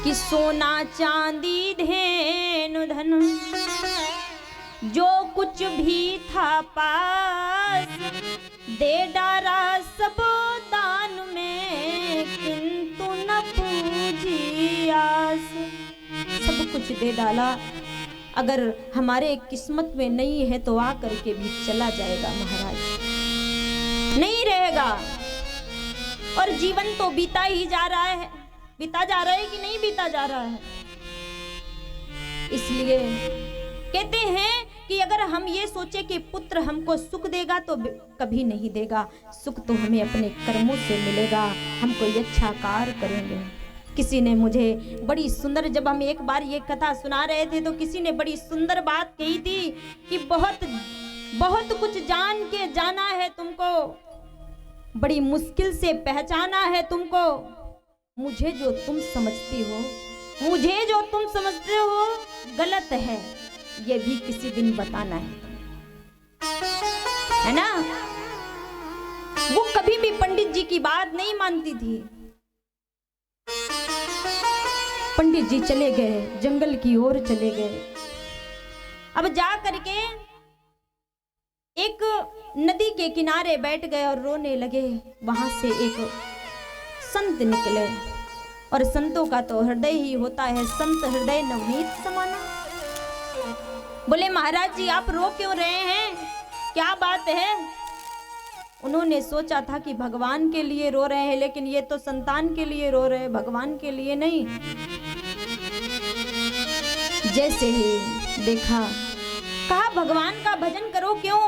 कि सोना चांदी धेनु धन जो कुछ भी था पास दे डाला सब दान में, किंतु न पूजी आस। सब कुछ दे डाला, अगर हमारे किस्मत में नहीं है तो आ करके भी चला जाएगा महाराज, नहीं रहेगा। और जीवन तो बीता ही जा रहा है, बीता जा रहा है कि नहीं बीता जा रहा है। इसलिए कहते हैं कि अगर हम ये सोचे कि पुत्र हमको सुख देगा तो कभी नहीं देगा। सुख तो हमें अपने कर्मों से मिलेगा, हम कोई अच्छा कार्य करेंगे। किसी ने मुझे बड़ी सुंदर, जब हम एक बार ये कथा सुना रहे थे तो किसी ने बड़ी सुंदर बात कही थी कि बहुत बहुत कुछ जान के जाना है तुमको, बड़ी मुश्किल से पहचाना है तुमको। मुझे जो तुम समझती हो, मुझे जो तुम समझते हो गलत है, ये भी किसी दिन बताना है ना। वो कभी भी पंडित जी की बात नहीं मानती थी। पंडित जी चले गए, जंगल की ओर चले गए। अब जा करके एक नदी के किनारे बैठ गए और रोने लगे। वहां से एक संत निकले, और संतों का तो हृदय ही होता है, संत हृदय नवनीत समाना। बोले महाराज जी आप रो क्यों रहे हैं, क्या बात है। उन्होंने सोचा था कि भगवान के लिए रो रहे हैं, लेकिन ये तो संतान के लिए रो रहे हैं, भगवान के लिए नहीं। जैसे ही देखा, कहा भगवान का भजन करो, क्यों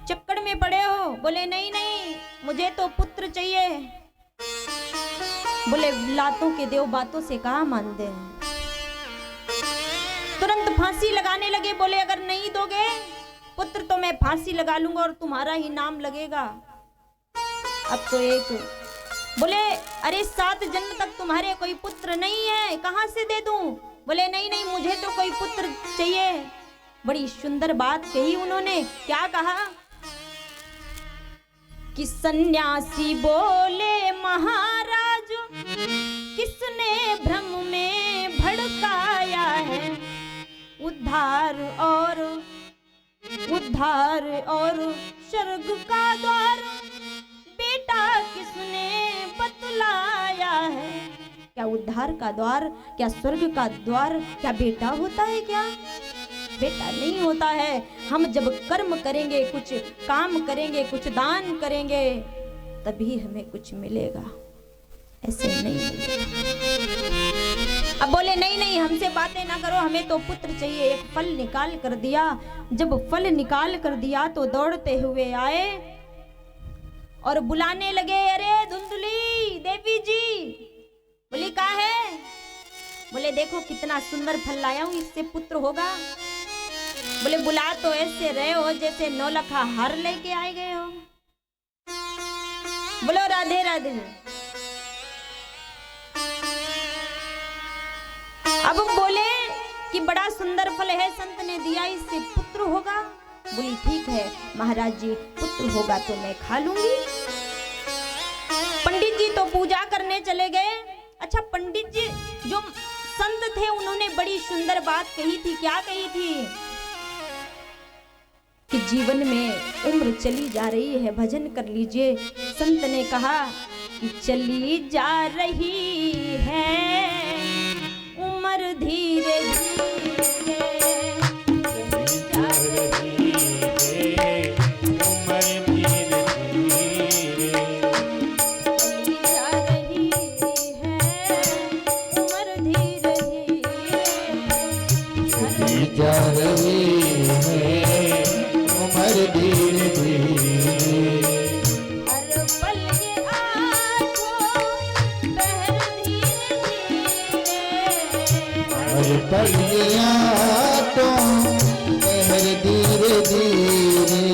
चक्कर में पड़े हो। बोले नहीं नहीं, मुझे तो पुत्र चाहिए। बोले लातों के देव बातों से कहा मानते हैं। तुरंत फांसी लगाने लगे। बोले अगर नहीं दोगे पुत्र तो मैं फांसी लगा लूंगा और तुम्हारा ही नाम लगेगा। अब तो एक बोले अरे 7 जन्म तक तुम्हारे कोई पुत्र नहीं है, कहां से दे दूं। बोले नहीं नहीं, मुझे तो कोई पुत्र चाहिए। बड़ी सुंदर बात कही उन्होंने। क्या कहा कि सन्यासी बोले महाराज किसने भ्रम में भड़काया है, उद्धार और स्वर्ग का द्वार बेटा किसने बतलाया है। क्या उद्धार का द्वार, क्या स्वर्ग का द्वार, क्या बेटा होता है क्या। बेटा नहीं होता है। हम जब कर्म करेंगे, कुछ काम करेंगे, कुछ दान करेंगे, तभी हमें कुछ मिलेगा, ऐसे नहीं मिलेगा। अब बोले नहीं नहीं, हमसे बातें ना करो, हमें तो पुत्र चाहिए। एक फल निकाल कर दिया। जब फल निकाल कर दिया तो दौड़ते हुए आए और बुलाने लगे, अरे धुंधली देवी जी। बोली कहाँ है। बोले देखो कितना सुंदर फल लाया हूं, इससे पुत्र होगा। बोले बुला तो ऐसे रहे हो जैसे 9 लखा हार लेके आए गए हो। बोलो राधे राधे। अब बोले कि बड़ा सुंदर फल है, संत ने दिया, इससे पुत्र होगा। बोली ठीक है महाराज जी, पुत्र होगा तो मैं खा लूंगी। पंडित जी तो पूजा करने चले गए। अच्छा, पंडित जी जो संत थे उन्होंने बड़ी सुंदर बात कही थी। क्या कही थी कि जीवन में उम्र चली जा रही है, भजन कर लीजिए। संत ने कहा कि चली जा रही है उम्र धीरे धीरे, चली जा रही है उम्र धीरे धीरे, चली जा रही है उम्र धीरे धीरे, चली जा रही है उम्र धीरे धीरे। हर पल ये आँखों बहर धीरे धीरे, हर पल ये आँखों बहर धीरे धीरे,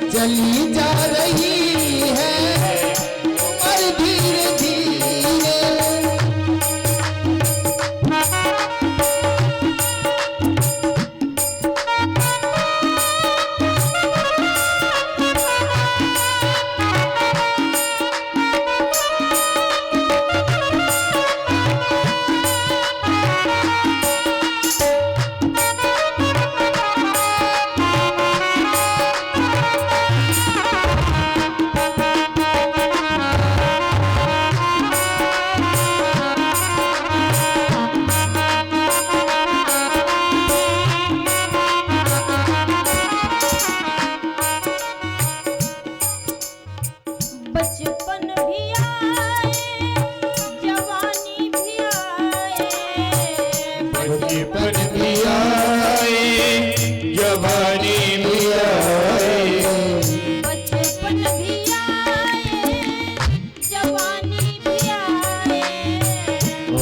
चली जा रही है उम्र धीरे धीरे, चली जा रही है उम्र धीरे धीरे।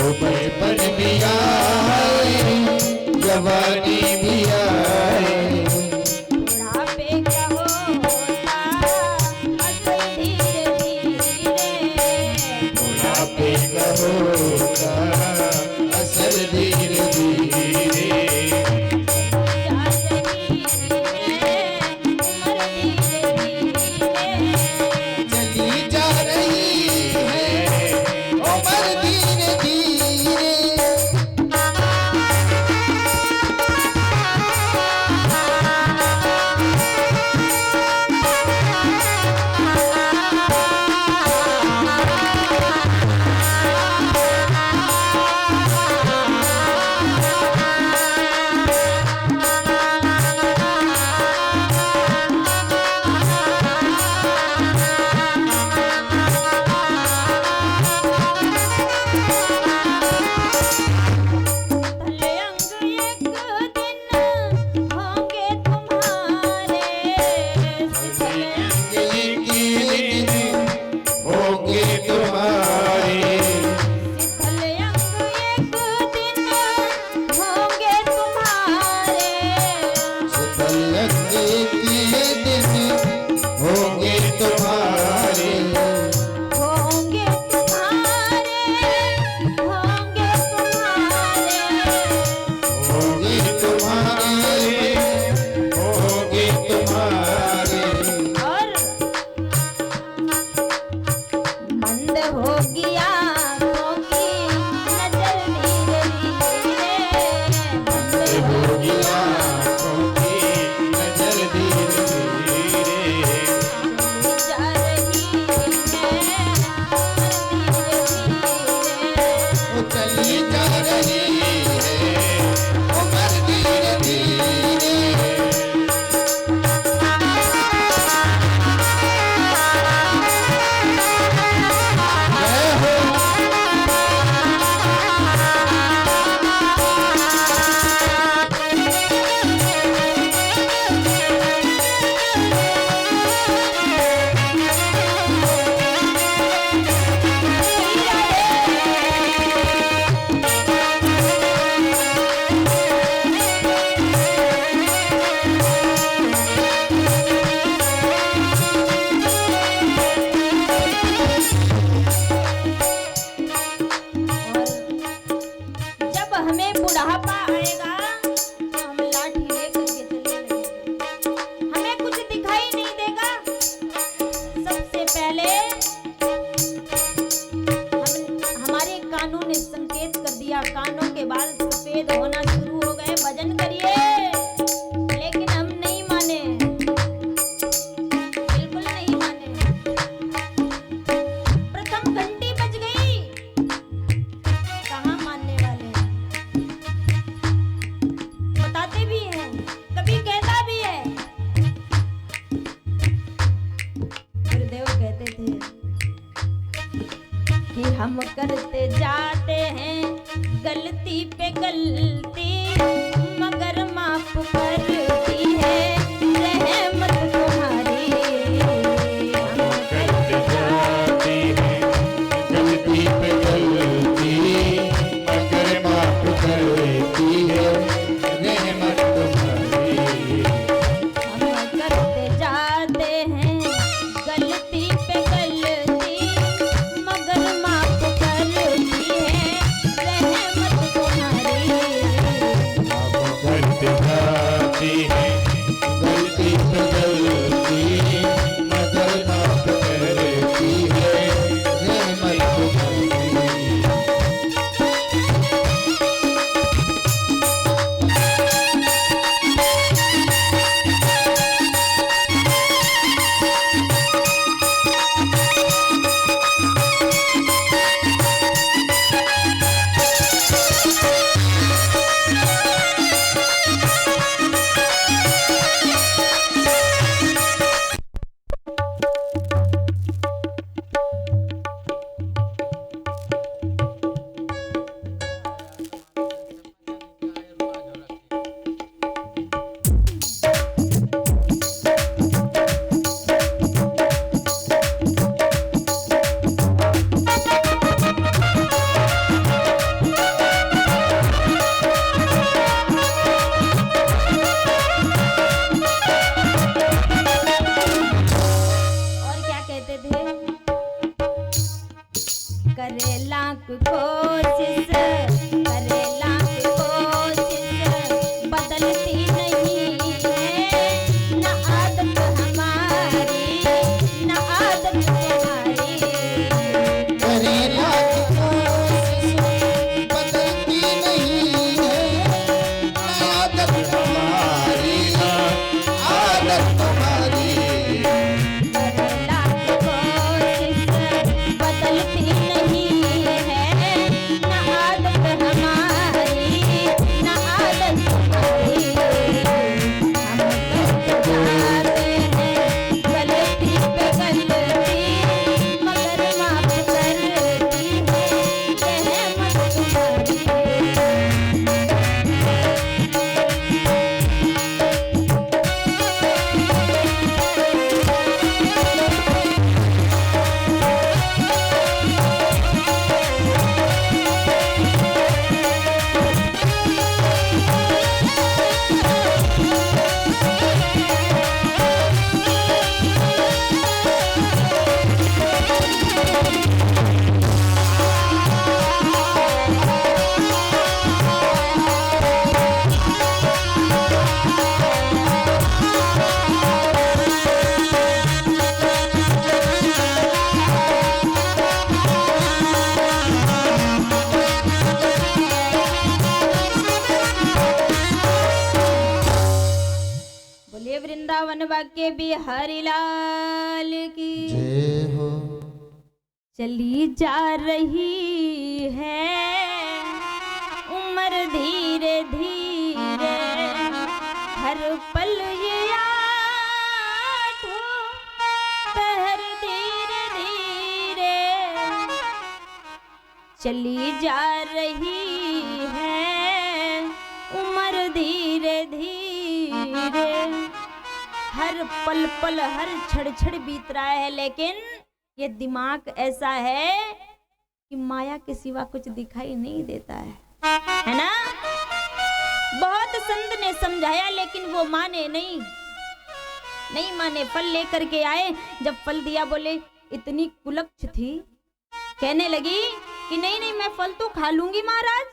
वो बचपन भी आए जवानी भी आए बुढ़ापे का होता असर धीरे धीरे बुढ़ापे का होगा असर धीरे धीरे जा रही है उम्र धीरे धीरे चली जा रही है उम्र धीरे धीरे भले अंग एक दिन होंगे तुम्हारे भले अंग एक दिन होंगे तुम्हारे भले अंग एक दिन होंगे तुम्हारे भले अंग एक दिन होंगे तुम्हारे होंगे तुम्हारे होंगे तुम्हारे होंगे तुम्हारे होंगे तुम्हारे और मंद हो गया होगी नजर धीरे धीरे मंद हो होगी गया आँखों की नजर धीरे धीरे जा रही है धीरे धीरे वो चली जा रही है उम्र धीरे धीरे जय हो और जब हमें बुढ़ापा आएगा तो हम लाठी लेकर के चलने लगेंगे हमें कुछ दिखाई नहीं देगा सबसे पहले हमारे कानों ने संकेत कर दिया कानों के बाल सफेद होना शुरू हो गए भजन करिए लेकिन हम नहीं माने बिल्कुल नहीं माने प्रथम घंटी बज गई कहाँ मानने वाले हैं बताते भी हैं कभी कहता भी है गुरुदेव कहते थे कि हम करते जाते हैं गलती पे गलती मगर माफ करती है रहमत तुम्हारी हम करते जाते हैं गलती पे गलती मगर माफ करती है रहमत तुम्हारी हम करते जाते हैं गलती पे गलती मगर माफ करती है रहमत तुम्हारी हम करते जाते करे लाख कोशिश, करे लाख कोशिश, बदलती नहीं है ना आदत हमारी, ना आदत तुम्हारी। करे लाख कोशिश बदलती नहीं है ना आदत तुम्हारी, ना आदत तुम्हारी। करे लाख कोशिश बदलती नहीं है ना आदत हमारी, ना आदत तुम्हारी। हम तो जाते हैं गलती पे गलती, मगर माफ करती है रहमत तुम्हारी। बोलिए वृंदावन वाक्य बिहारी लाल की। जय हो। चली जा रही है उम्र धीरे धीरे, हर पल ये आठों पहर धीरे धीरे। चली जा रही है उम्र धीरे धीरे, हर पल पल हर क्षण क्षण बीत रहा है, लेकिन ये दिमाग ऐसा है कि माया के सिवा कुछ दिखाई नहीं देता है ना। बहुत संत ने समझाया लेकिन वो माने नहीं, नहीं माने। फल लेकर के आए, जब फल दिया बोले इतनी कुलक्ष थी, कहने लगी कि नहीं नहीं मैं फल तो खा लूंगी महाराज,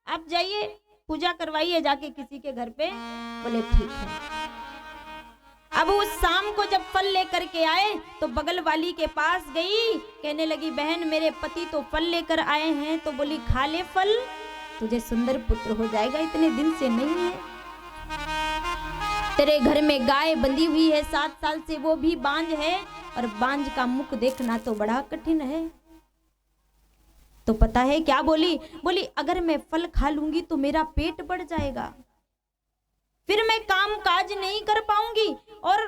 आप जाइए पूजा करवाइए जाके किसी के घर पे। बोले ठीक है। अब उस शाम को जब फल लेकर के आए तो बगल वाली के पास गई, कहने लगी बहन मेरे पति तो फल लेकर आए हैं। तो बोली खा ले फल, तुझे सुंदर पुत्र हो जाएगा, इतने दिन से नहीं है। तेरे घर में गाय बंधी हुई है 7 साल से, वो भी बांझ है, और बांझ का मुख देखना तो बड़ा कठिन है। तो पता है क्या बोली? बोली अगर मैं फल खा लूंगी तो मेरा पेट बढ़ जाएगा, फिर मैं काम काज नहीं कर पाऊंगी और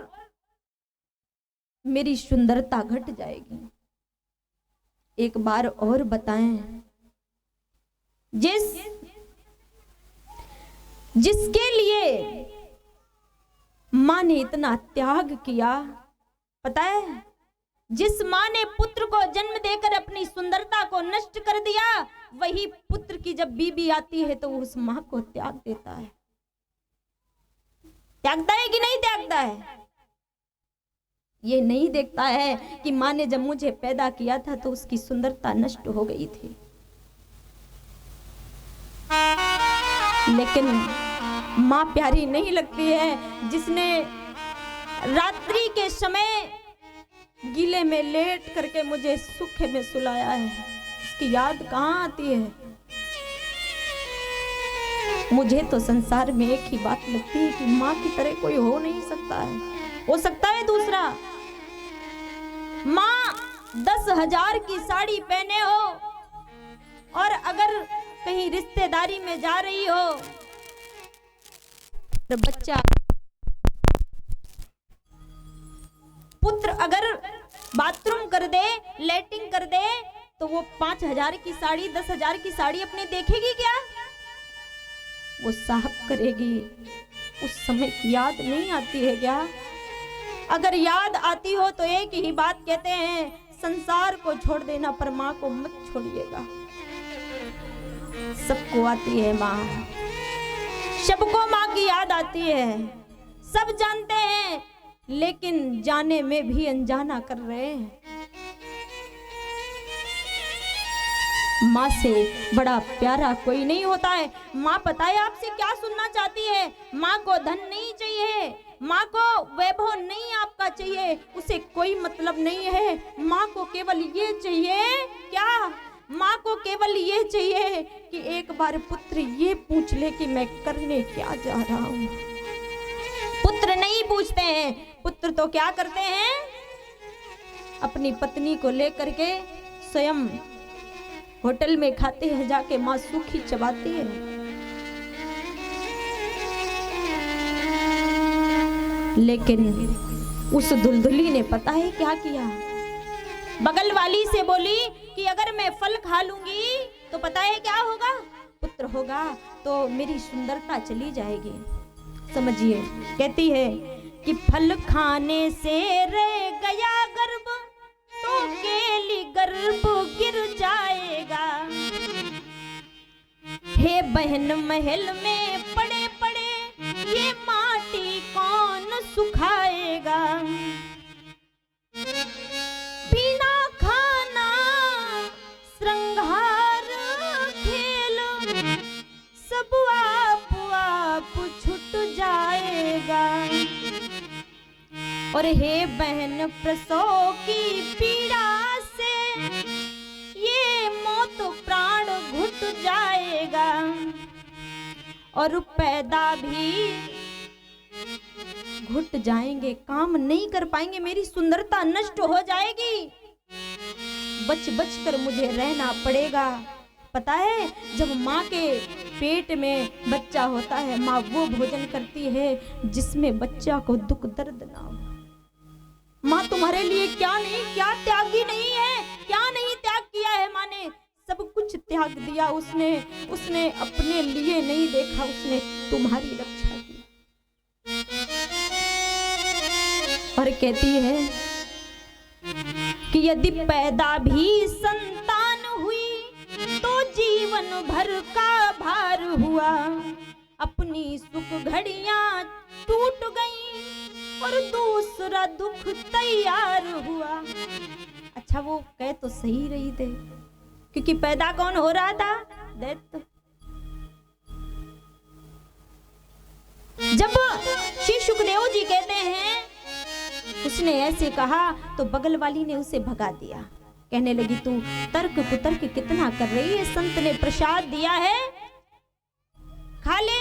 मेरी सुंदरता घट जाएगी। एक बार और बताएं, जिसके लिए मां ने इतना त्याग किया, पता है, जिस मां ने पुत्र को जन्म देकर अपनी सुंदरता को नष्ट कर दिया, वही पुत्र की जब बीबी आती है तो उस मां को त्याग देता है। त्यागता है कि नहीं त्यागता है? ये नहीं देखता है कि मां ने जब मुझे पैदा किया था तो उसकी सुंदरता नष्ट हो गई थी, लेकिन मां प्यारी नहीं लगती है जिसने रात्रि के समय गीले में लेट करके मुझे सूखे में सुलाया है। उसकी याद कहाँ आती है? मुझे तो संसार में एक ही बात लगती है कि माँ की तरह कोई हो नहीं सकता है। हो सकता है दूसरा, माँ 10,000 की साड़ी पहने हो और अगर कहीं रिश्तेदारी में जा रही हो तो बच्चा पुत्र अगर बाथरूम कर दे, लैट्रिन कर दे, तो वो 5,000 की साड़ी 10,000 की साड़ी अपनी देखेगी क्या? वो साहब करेगी। उस समय की याद नहीं आती है क्या? अगर याद आती हो तो एक ही बात कहते हैं, संसार को छोड़ देना पर माँ को मत छोड़िएगा। सबको आती है माँ, सबको माँ की याद आती है, सब जानते हैं, लेकिन जाने में भी अनजाना कर रहे हैं। माँ से बड़ा प्यारा कोई नहीं होता है। माँ पता है आपसे क्या सुनना चाहती है? माँ को धन नहीं चाहिए, माँ को वैभव नहीं आपका चाहिए, उसे कोई मतलब नहीं है। माँ को केवल ये चाहिए, क्या? माँ को केवल ये चाहिए कि एक बार पुत्र ये पूछ ले कि मैं करने क्या जा रहा हूँ। पुत्र नहीं पूछते हैं, पुत्र तो क्या करते हैं? अपनी पत्नी को लेकर के स्वयं होटल में खाते हैं, जाके माँ सूखी चबाती है। लेकिन उस दुल्दुली ने पता है क्या किया? बगल वाली से बोली कि अगर मैं फल खा लूंगी तो पता है क्या होगा? पुत्र होगा, तो मेरी सुंदरता चली जाएगी। समझिए, कहती है कि फल खाने से रह गया गर्भ तो केली गर्भ गिर जाएगा। हे बहन महल में पड़े पड़े ये माटी कौन सुखाएगा। बिना खाना श्रृंगार खेल सब आप छूट जाएगा। और हे बहन प्रसव की पीड़ा से ये मौत प्राण घुट जाएगा। और पैदा भी घुट जाएंगे, काम नहीं कर पाएंगे, मेरी सुंदरता नष्ट हो जाएगी, बच बच कर मुझे रहना पड़ेगा। पता है, जब माँ के पेट में बच्चा होता है, माँ वो भोजन करती है जिसमें बच्चा को दुख दर्द ना हो। माँ तुम्हारे लिए क्या नहीं, क्या त्यागी नहीं है, क्या नहीं त्याग किया है माँ ने, सब कुछ त्याग दिया उसने। उसने अपने लिए नहीं देखा, उसने तुम्हारी रक्षा की। और कहती है कि यदि पैदा भी संतान हुई तो जीवन भर का भार हुआ। अपनी सुख घड़ियां टूट गई और दूसरा दुख तैयार हुआ। अच्छा, वो कह तो सही रही थे, क्योंकि पैदा कौन हो रहा था? दैत्य। जब श्री सुखदेव जी कहते हैं उसने ऐसे कहा तो बगल वाली ने उसे भगा दिया। कहने लगी, तू तर्क कुतर्क कितना कर रही है, संत ने प्रसाद दिया है, खा ले।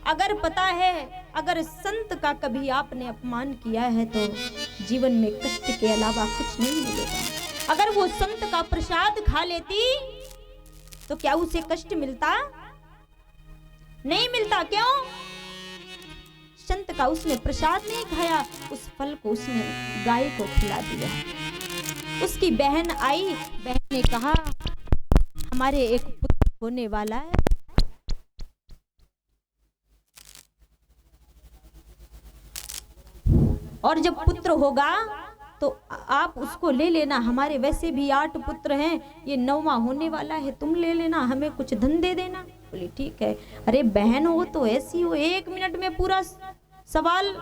अगर पता है, अगर संत का कभी आपने अपमान किया है तो जीवन में कष्ट के अलावा कुछ नहीं मिलेगा। अगर वो संत का प्रसाद खा लेती तो क्या उसे कष्ट मिलता? नहीं मिलता। क्यों? संत का उसने प्रसाद नहीं खाया, उस फल को उसने गाय को खिला दिया। उसकी बहन आई, बहन ने कहा हमारे एक पुत्र होने वाला है। और जब पुत्र होगा तो आप उसको ले लेना, हमारे वैसे भी 8 पुत्र हैं, ये 9वां होने वाला है, तुम ले लेना, हमें कुछ धन दे देना। बोली ठीक है। अरे बहन हो तो ऐसी हो, 1 मिनट में पूरा सवाल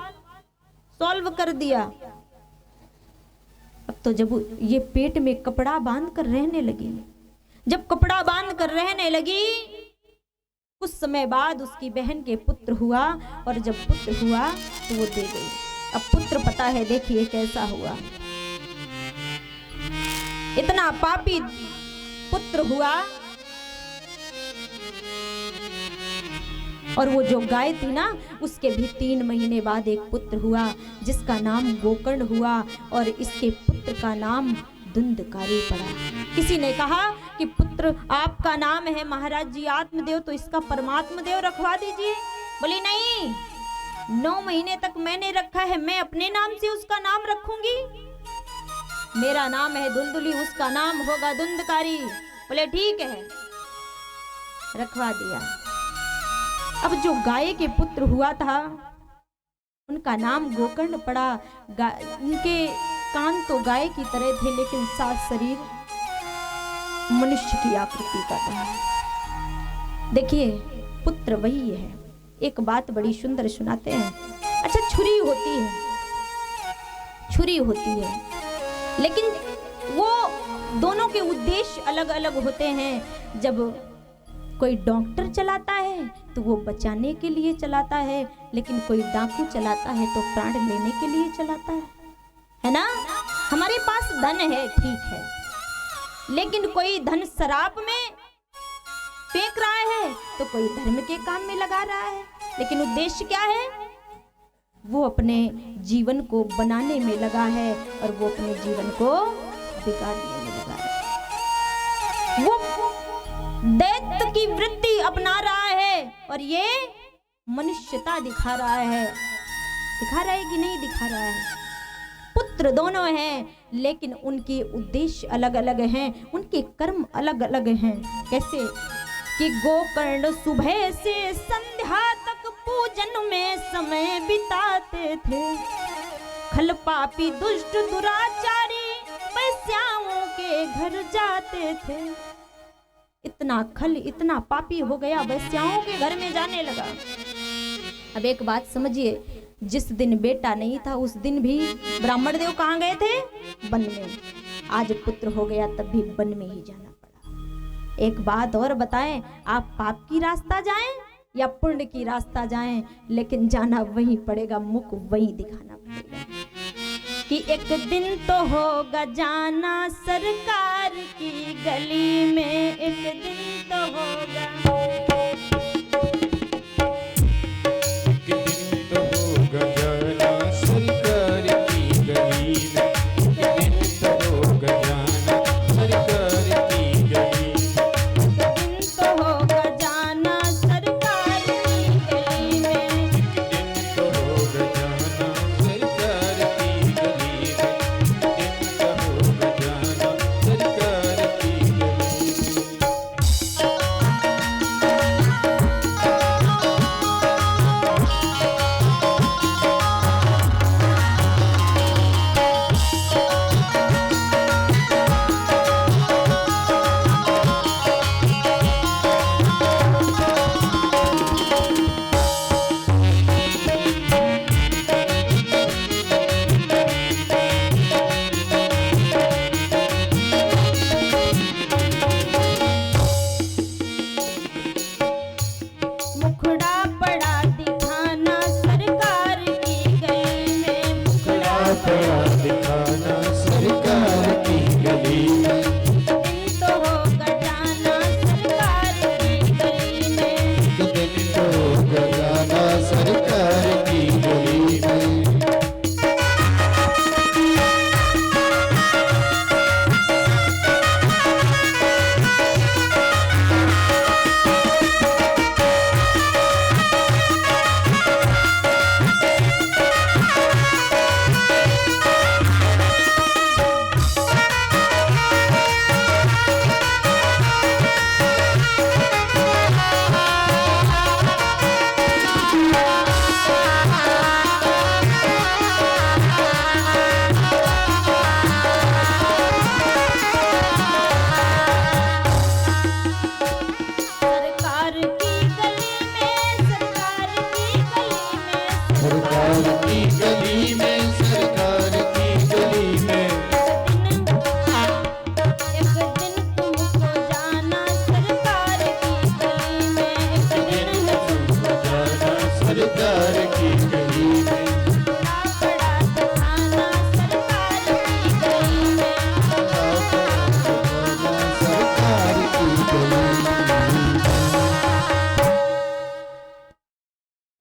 सॉल्व कर दिया। अब तो जब ये पेट में कपड़ा बांध कर रहने लगी, जब कपड़ा बांध कर रहने लगी, कुछ समय बाद उसकी बहन के पुत्र हुआ, और जब पुत्र हुआ तो वो दे गई। अब पुत्र पता है, देखिए कैसा हुआ, इतना पापी पुत्र हुआ। और वो जो गाय थी ना, उसके भी 3 महीने बाद एक पुत्र हुआ जिसका नाम गोकर्ण हुआ, और इसके पुत्र का नाम धुंधकारी पड़ा। किसी ने कहा कि पुत्र आपका नाम है महाराज जी आत्मदेव, तो इसका परमात्मा देव रखवा दीजिए। बोली नहीं, 9 महीने तक मैंने रखा है, मैं अपने नाम से उसका नाम रखूंगी। मेरा नाम है दुलदुली, उसका नाम होगा धुंधकारी। बोले ठीक है, रखवा दिया। अब जो गाय के पुत्र हुआ था उनका नाम गोकर्ण पड़ा। उनके कान तो गाय की तरह थे, लेकिन साथ शरीर मनुष्य की आकृति का था। देखिए, पुत्र वही है। एक बात बड़ी सुंदर सुनाते हैं। अच्छा, छुरी होती है, छुरी होती है, लेकिन वो दोनों के उद्देश्य अलग अलग होते हैं। जब कोई डॉक्टर चलाता है तो वो बचाने के लिए चलाता है, लेकिन कोई डाकू चलाता है तो प्राण लेने के लिए चलाता है ना। हमारे पास धन है, ठीक है, लेकिन कोई धन शराब में फेंक रहा है तो कोई धर्म के काम में लगा रहा है, लेकिन उद्देश्य क्या है? वो अपने जीवन को बनाने में लगा है और वो अपने जीवन को बिगाड़ने में लगा है। वो दैत्य की वृत्ति अपना रहा है और ये मनुष्यता दिखा रहा है। दिखा रहा है कि नहीं दिखा रहा है? पुत्र दोनों हैं, लेकिन उनके उद्देश्य अलग अलग हैं, उनके कर्म अलग अलग हैं। कैसे कि गोकर्ण सुबह से संध्या तक पूजन में समय बिताते थे, खल पापी दुष्ट दुराचारी वैश्याओं के घर जाते थे। इतना खल, इतना पापी हो गया, वैश्याओं के घर में जाने लगा। अब एक बात समझिए, जिस दिन बेटा नहीं था उस दिन भी ब्राह्मण देव कहाँ गए थे? वन में। आज पुत्र हो गया तब भी वन में ही जाना पड़ा। एक बात और बताएं, आप पाप की रास्ता जाएं या पुण्य की रास्ता जाएं, लेकिन जाना वहीं पड़ेगा, मुख वहीं दिखाना पड़ेगा कि एक दिन तो होगा जाना सरकार की गली में, एक दिन तो होगा।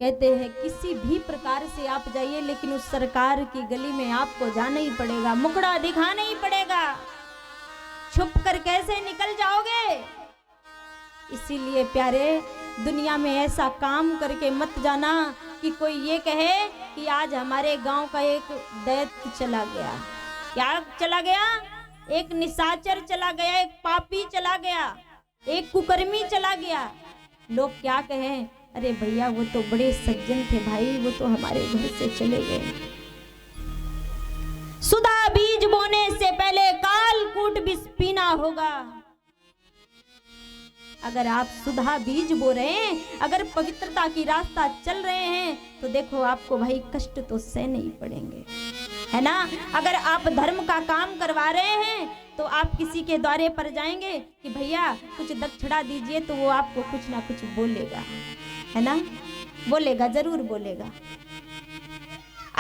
कहते हैं किसी भी प्रकार से आप जाइए, लेकिन उस सरकार की गली में आपको जाना ही पड़ेगा, मुखड़ा दिखाना ही पड़ेगा। छुप कर कैसे निकल जाओगे? इसीलिए प्यारे, दुनिया में ऐसा काम करके मत जाना कि कोई ये कहे कि आज हमारे गांव का एक दैत्य चला गया। क्या चला गया? एक निशाचर चला गया, एक पापी चला गया, एक कुकर्मी चला गया। लोग क्या कहें? अरे भैया वो तो बड़े सज्जन थे भाई, वो तो हमारे घर से चले गए। सुधा बीज बोने से पहले काल कूट विष पीना होगा। अगर आप सुधा बीज बो रहे हैं, अगर पवित्रता की रास्ता चल रहे हैं, तो देखो आपको भाई कष्ट तो सहने ही पड़ेंगे, है ना। अगर आप धर्म का काम करवा रहे हैं तो आप किसी के द्वारे पर जाएंगे कि भैया कुछ दक्षिणा दीजिए, तो वो आपको कुछ ना कुछ बोलेगा, है ना, बोलेगा, जरूर बोलेगा।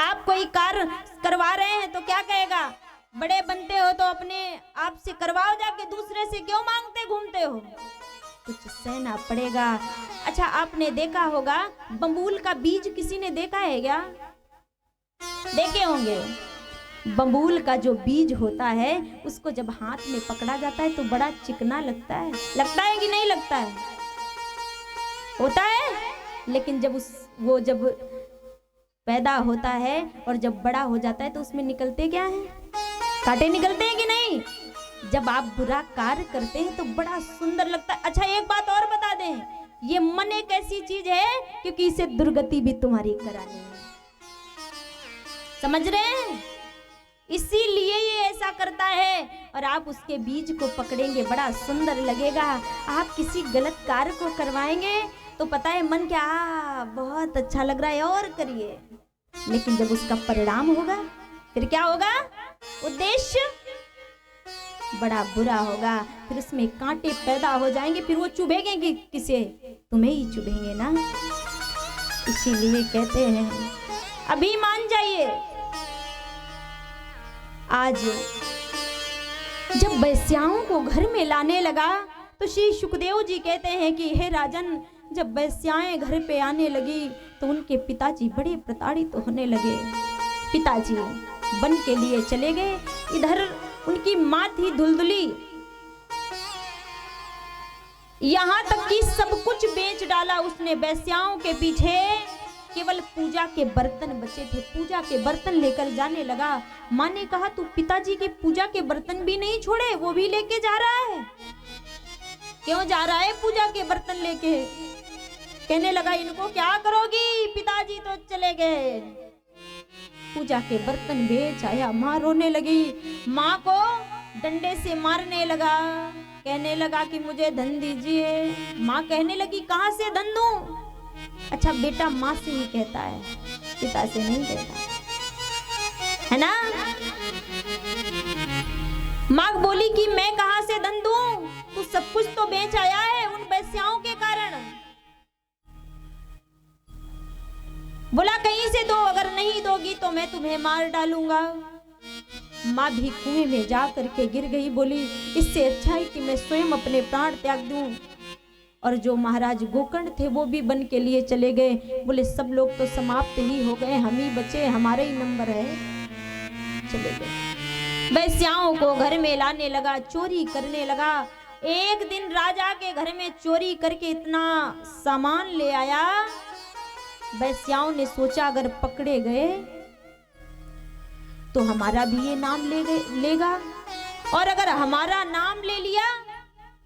आप कोई कार्य करवा रहे हैं तो क्या कहेगा, बड़े बनते हो तो अपने आप से करवाओ, जाके दूसरे से क्यों मांगते घूमते हो, कुछ सहना पड़ेगा। अच्छा, आपने देखा होगा बबूल का बीज किसी ने देखा है क्या? देखे होंगे। बबूल का जो बीज होता है उसको जब हाथ में पकड़ा जाता है तो बड़ा चिकना लगता है कि नहीं लगता है? होता है। लेकिन जब वो जब पैदा होता है और जब बड़ा हो जाता है तो उसमें निकलते क्या है? कांटे निकलते हैं कि नहीं? जब आप बुरा कार्य करते हैं तो बड़ा सुंदर लगता है। अच्छा, एक बात और बता दें, ये मन एक ऐसी चीज है क्योंकि इसे दुर्गति भी तुम्हारी करानी है, समझ रहे हैं? इसीलिए ये ऐसा करता है। और आप उसके बीज को पकड़ेंगे, बड़ा सुंदर लगेगा। आप किसी गलत कार्य को करवाएंगे तो पता है मन क्या, बहुत अच्छा लग रहा है और करिए, लेकिन जब उसका परिणाम होगा फिर क्या होगा? उद्देश्य बड़ा बुरा होगा, फिर उसमें कांटे पैदा हो जाएंगे, फिर वो चुभेंगे कि किसे? तुम्हें ही चुभेंगे ना। इसीलिए कहते हैं अभी मान जाइए। आज जब वैश्याओं को घर में लाने लगा तो श्री सुखदेव जी कहते हैं कि हे राजन, जब वैश्याएं घर पे आने लगी तो उनके पिताजी बड़े प्रताड़ित होने लगे। पिताजी वन के लिए चले गए। इधर उनकी माँ थी धुलधुली, यहाँ तक कि सब कुछ बेच डाला उसने वैश्याओं के पीछे। केवल पूजा के बर्तन बचे थे, पूजा के बर्तन लेकर जाने लगा। माँ ने कहा तू पिताजी के पूजा के बर्तन भी नहीं छोड़े, वो भी लेके जा रहा है? क्यों जा रहा है पूजा के बर्तन लेके? कहने लगा इनको क्या करोगी, पिताजी तो चले गए। पूजा के बर्तन बेच आया। माँ रोने लगी, माँ को डंडे से मारने लगा, कहने लगा कि मुझे धन दीजिए। माँ कहने लगी कहाँ से धन दूं? अच्छा बेटा माँ से ही कहता है, पिता से नहीं कहता है ना। माँ बोली कि मैं कहाँ से धन दूं, तू सब कुछ तो बेच आया है उन वैश्याओं के कारण। बोला कहीं से दो, अगर नहीं दोगी तो मैं तुम्हें मार डालूंगा। माँ भी कुएं में जा करके गिर गई। बोली इससे अच्छा है कि मैं स्वयं अपने प्राण त्याग दूं। और जो महाराज गोकर्ण थे वो भी वन के लिए चले गए। बोले सब लोग तो समाप्त ही हो गए, हम ही बचे, हमारे ही नंबर है। चले गए। वैश्याओं को घर में लाने लगा, चोरी करने लगा। एक दिन राजा के घर में चोरी करके इतना सामान ले आया, वैश्याओं ने सोचा अगर पकड़े गए तो हमारा भी ये नाम लेगा, और अगर हमारा नाम ले लिया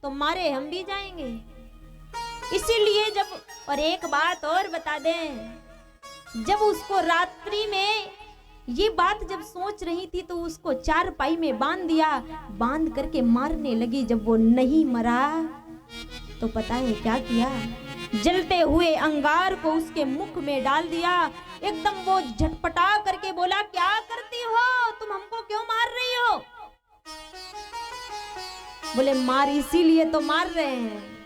तो मारे हम भी जाएंगे। इसीलिए जब, और एक बात और बता दें, जब उसको रात्रि में ये बात जब सोच रही थी तो उसको चारपाई में बांध दिया, बांध करके मारने लगी। जब वो नहीं मरा तो पता है क्या किया? जलते हुए अंगार को उसके मुख में डाल दिया। एकदम वो झटपटा करके बोला क्या करती हो तुम, हमको क्यों मार रही हो? बोले मार इसीलिए तो मार रहे हैं।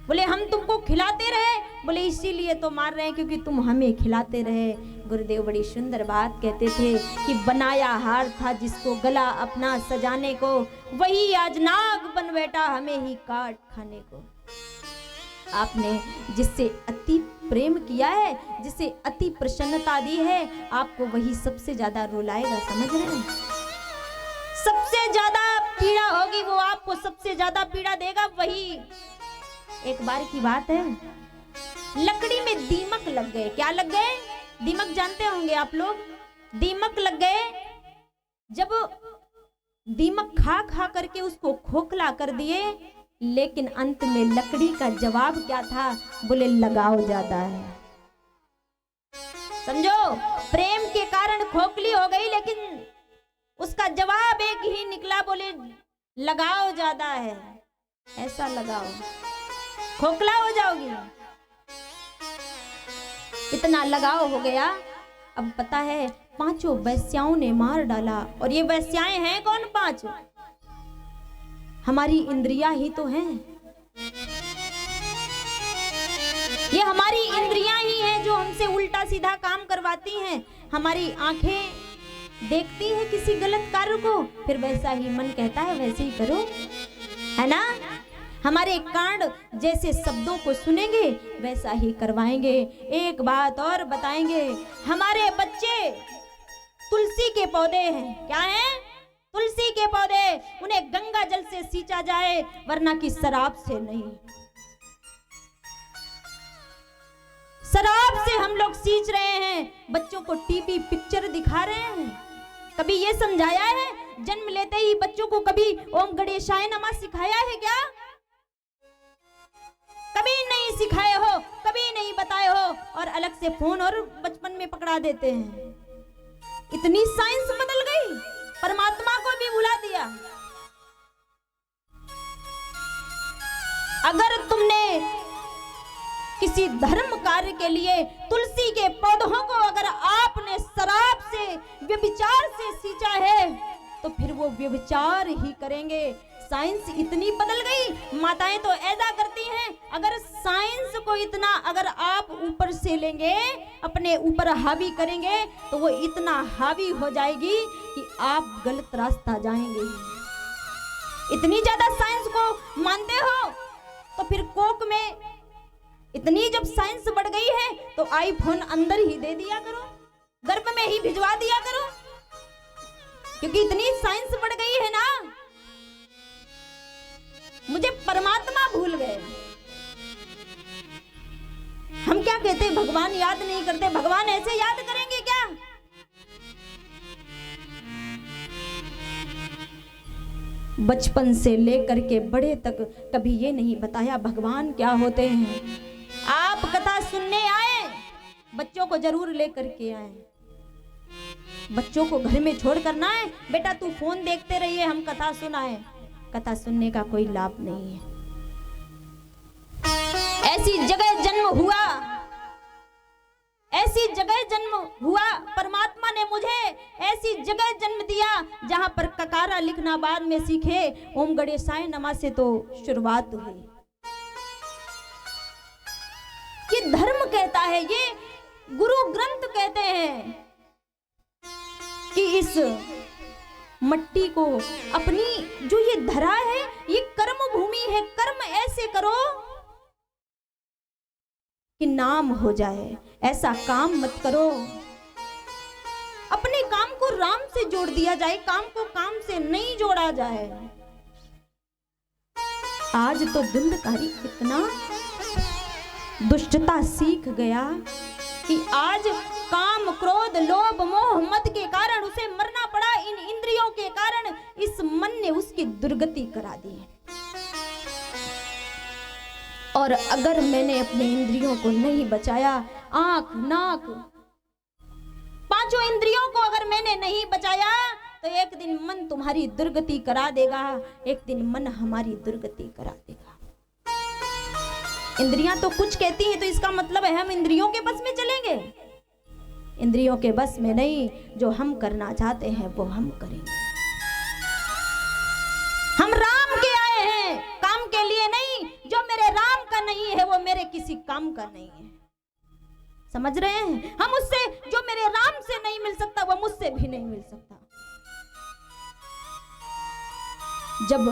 बोले हम तुमको खिलाते रहे? बोले इसीलिए तो मार रहे हैं क्योंकि तुम हमें खिलाते रहे। गुरुदेव बड़ी सुंदर बात कहते थे कि बनाया हार था जिसको गला अपना सजाने को, वही आज नाग बन बैठा हमें ही काट खाने को। आपने जिससे अति प्रेम किया है, जिसे अति प्रसन्नता दी है, आपको वही सबसे ज्यादा रुलाएगा, समझ रहे हैं? सबसे ज्यादा पीड़ा होगी वो आपको सबसे ज्यादा पीड़ा देगा वही। एक बार की बात है, लकड़ी में दीमक लग गए। क्या लग गए? दीमक जानते होंगे आप लोग, दीमक लग गए। जब दीमक खा खा करके उसको खोखला कर दिए, लेकिन अंत में लकड़ी का जवाब क्या था? बोले लगाव ज्यादा है। समझो, प्रेम के कारण खोखली हो गई, लेकिन उसका जवाब एक ही निकला, बोले लगाव ज्यादा है। ऐसा लगाओ खोखला हो जाओगी, इतना लगाव हो गया। अब पता है पांचों वैश्याओं ने मार डाला। और ये वैश्याएं हैं कौन? पांच। हमारी इंद्रियां ही तो हैं। ये हमारी इंद्रियां ही हैं जो हमसे उल्टा सीधा काम करवाती हैं। हमारी आंखें देखती है किसी गलत कार्य को, फिर वैसा ही मन कहता है वैसे ही करो, है ना। हमारे कान जैसे शब्दों को सुनेंगे वैसा ही करवाएंगे। एक बात और बताएंगे, हमारे बच्चे तुलसी के पौधे हैं। क्या हैं? तुलसी के पौधे। उन्हें गंगा जल से सींचा जाए, वरना कि शराब से नहीं। शराब से हम लोग सींच रहे हैं, बच्चों को टीवी पिक्चर दिखा रहे हैं। कभी ये समझाया है? जन्म लेते ही बच्चों को कभी ओम गणेशाय नमः सिखाया है क्या? कभी नहीं सिखाए हो, कभी नहीं बताए हो, और अलग से फोन और बचपन में पकड़ा देते हैं। इतनी साइंस बदल गई, परमात्मा को भी भुला दिया। अगर तुमने किसी धर्म कार्य के लिए तुलसी के पौधों को अगर आपने शराब से, व्यभिचार से सींचा है, तो फिर वो व्यभिचार ही करेंगे। साइंस इतनी बदल गई, माताएं तो ऐसा करती हैं। अगर साइंस को इतना अगर आप ऊपर से लेंगे, अपने ऊपर हावी करेंगे, तो वो इतना हावी हो जाएगी कि आप गलत रास्ता जाएंगे। इतनी ज्यादा साइंस को मानते हो, तो फिर कोक में इतनी जब साइंस बढ़ गई है, तो आईफोन अंदर ही दे दिया करो, गर्भ में ही भिजवा दिया करो, क्योंकि इतनी साइंस बढ़ गई है ना। मुझे परमात्मा भूल गए। हम क्या कहते हैं, भगवान याद नहीं करते। भगवान ऐसे याद करेंगे क्या? बचपन से लेकर के बड़े तक कभी ये नहीं बताया भगवान क्या होते हैं। आप कथा सुनने आए, बच्चों को जरूर लेकर के आए। बच्चों को घर में छोड़ कर ना आए, बेटा तू फोन देखते रहिए, हम कथा सुनाए। कथा सुनने का कोई लाभ नहीं है। ऐसी जगह जन्म हुआ, ऐसी जगह जन्म हुआ, परमात्मा ने मुझे ऐसी जगह जन्म दिया जहां पर ककारा लिखना बाद में सीखे। ओम गणेशाय नमः से तो शुरुआत हुई। ये धर्म कहता है, ये गुरु ग्रंथ कहते हैं कि इस मट्टी को, अपनी जो ये धरा है, ये कर्म भूमि है। कर्म ऐसे करो कि नाम हो जाए, ऐसा काम मत करो। अपने काम को राम से जोड़ दिया जाए, काम को काम से नहीं जोड़ा जाए। आज तो धुंधकारी इतना दुष्टता सीख गया कि आज काम, क्रोध, लोभ, मोह, मद के कारण उसे मरना पड़ा। इन इंद्रियों के कारण इस मन ने उसकी दुर्गति करा दी। और अगर मैंने अपने इंद्रियों को नहीं बचाया, आंख, नाक, पांचों इंद्रियों को अगर मैंने नहीं बचाया, तो एक दिन मन तुम्हारी दुर्गति करा देगा। एक दिन मन हमारी दुर्गति करा देगा। इंद्रियां तो कुछ कहती हैं, तो इसका मतलब है हम इंद्रियों के बस में चलेंगे? इंद्रियों के बस में नहीं। जो हम करना चाहते हैं वो हम करेंगे। हम राम के आए हैं, काम के लिए नहीं। जो मेरे राम का नहीं है वो मेरे किसी काम का नहीं है। समझ रहे हैं? हम उससे, जो मेरे राम से नहीं मिल सकता वो मुझसे भी नहीं मिल सकता। जब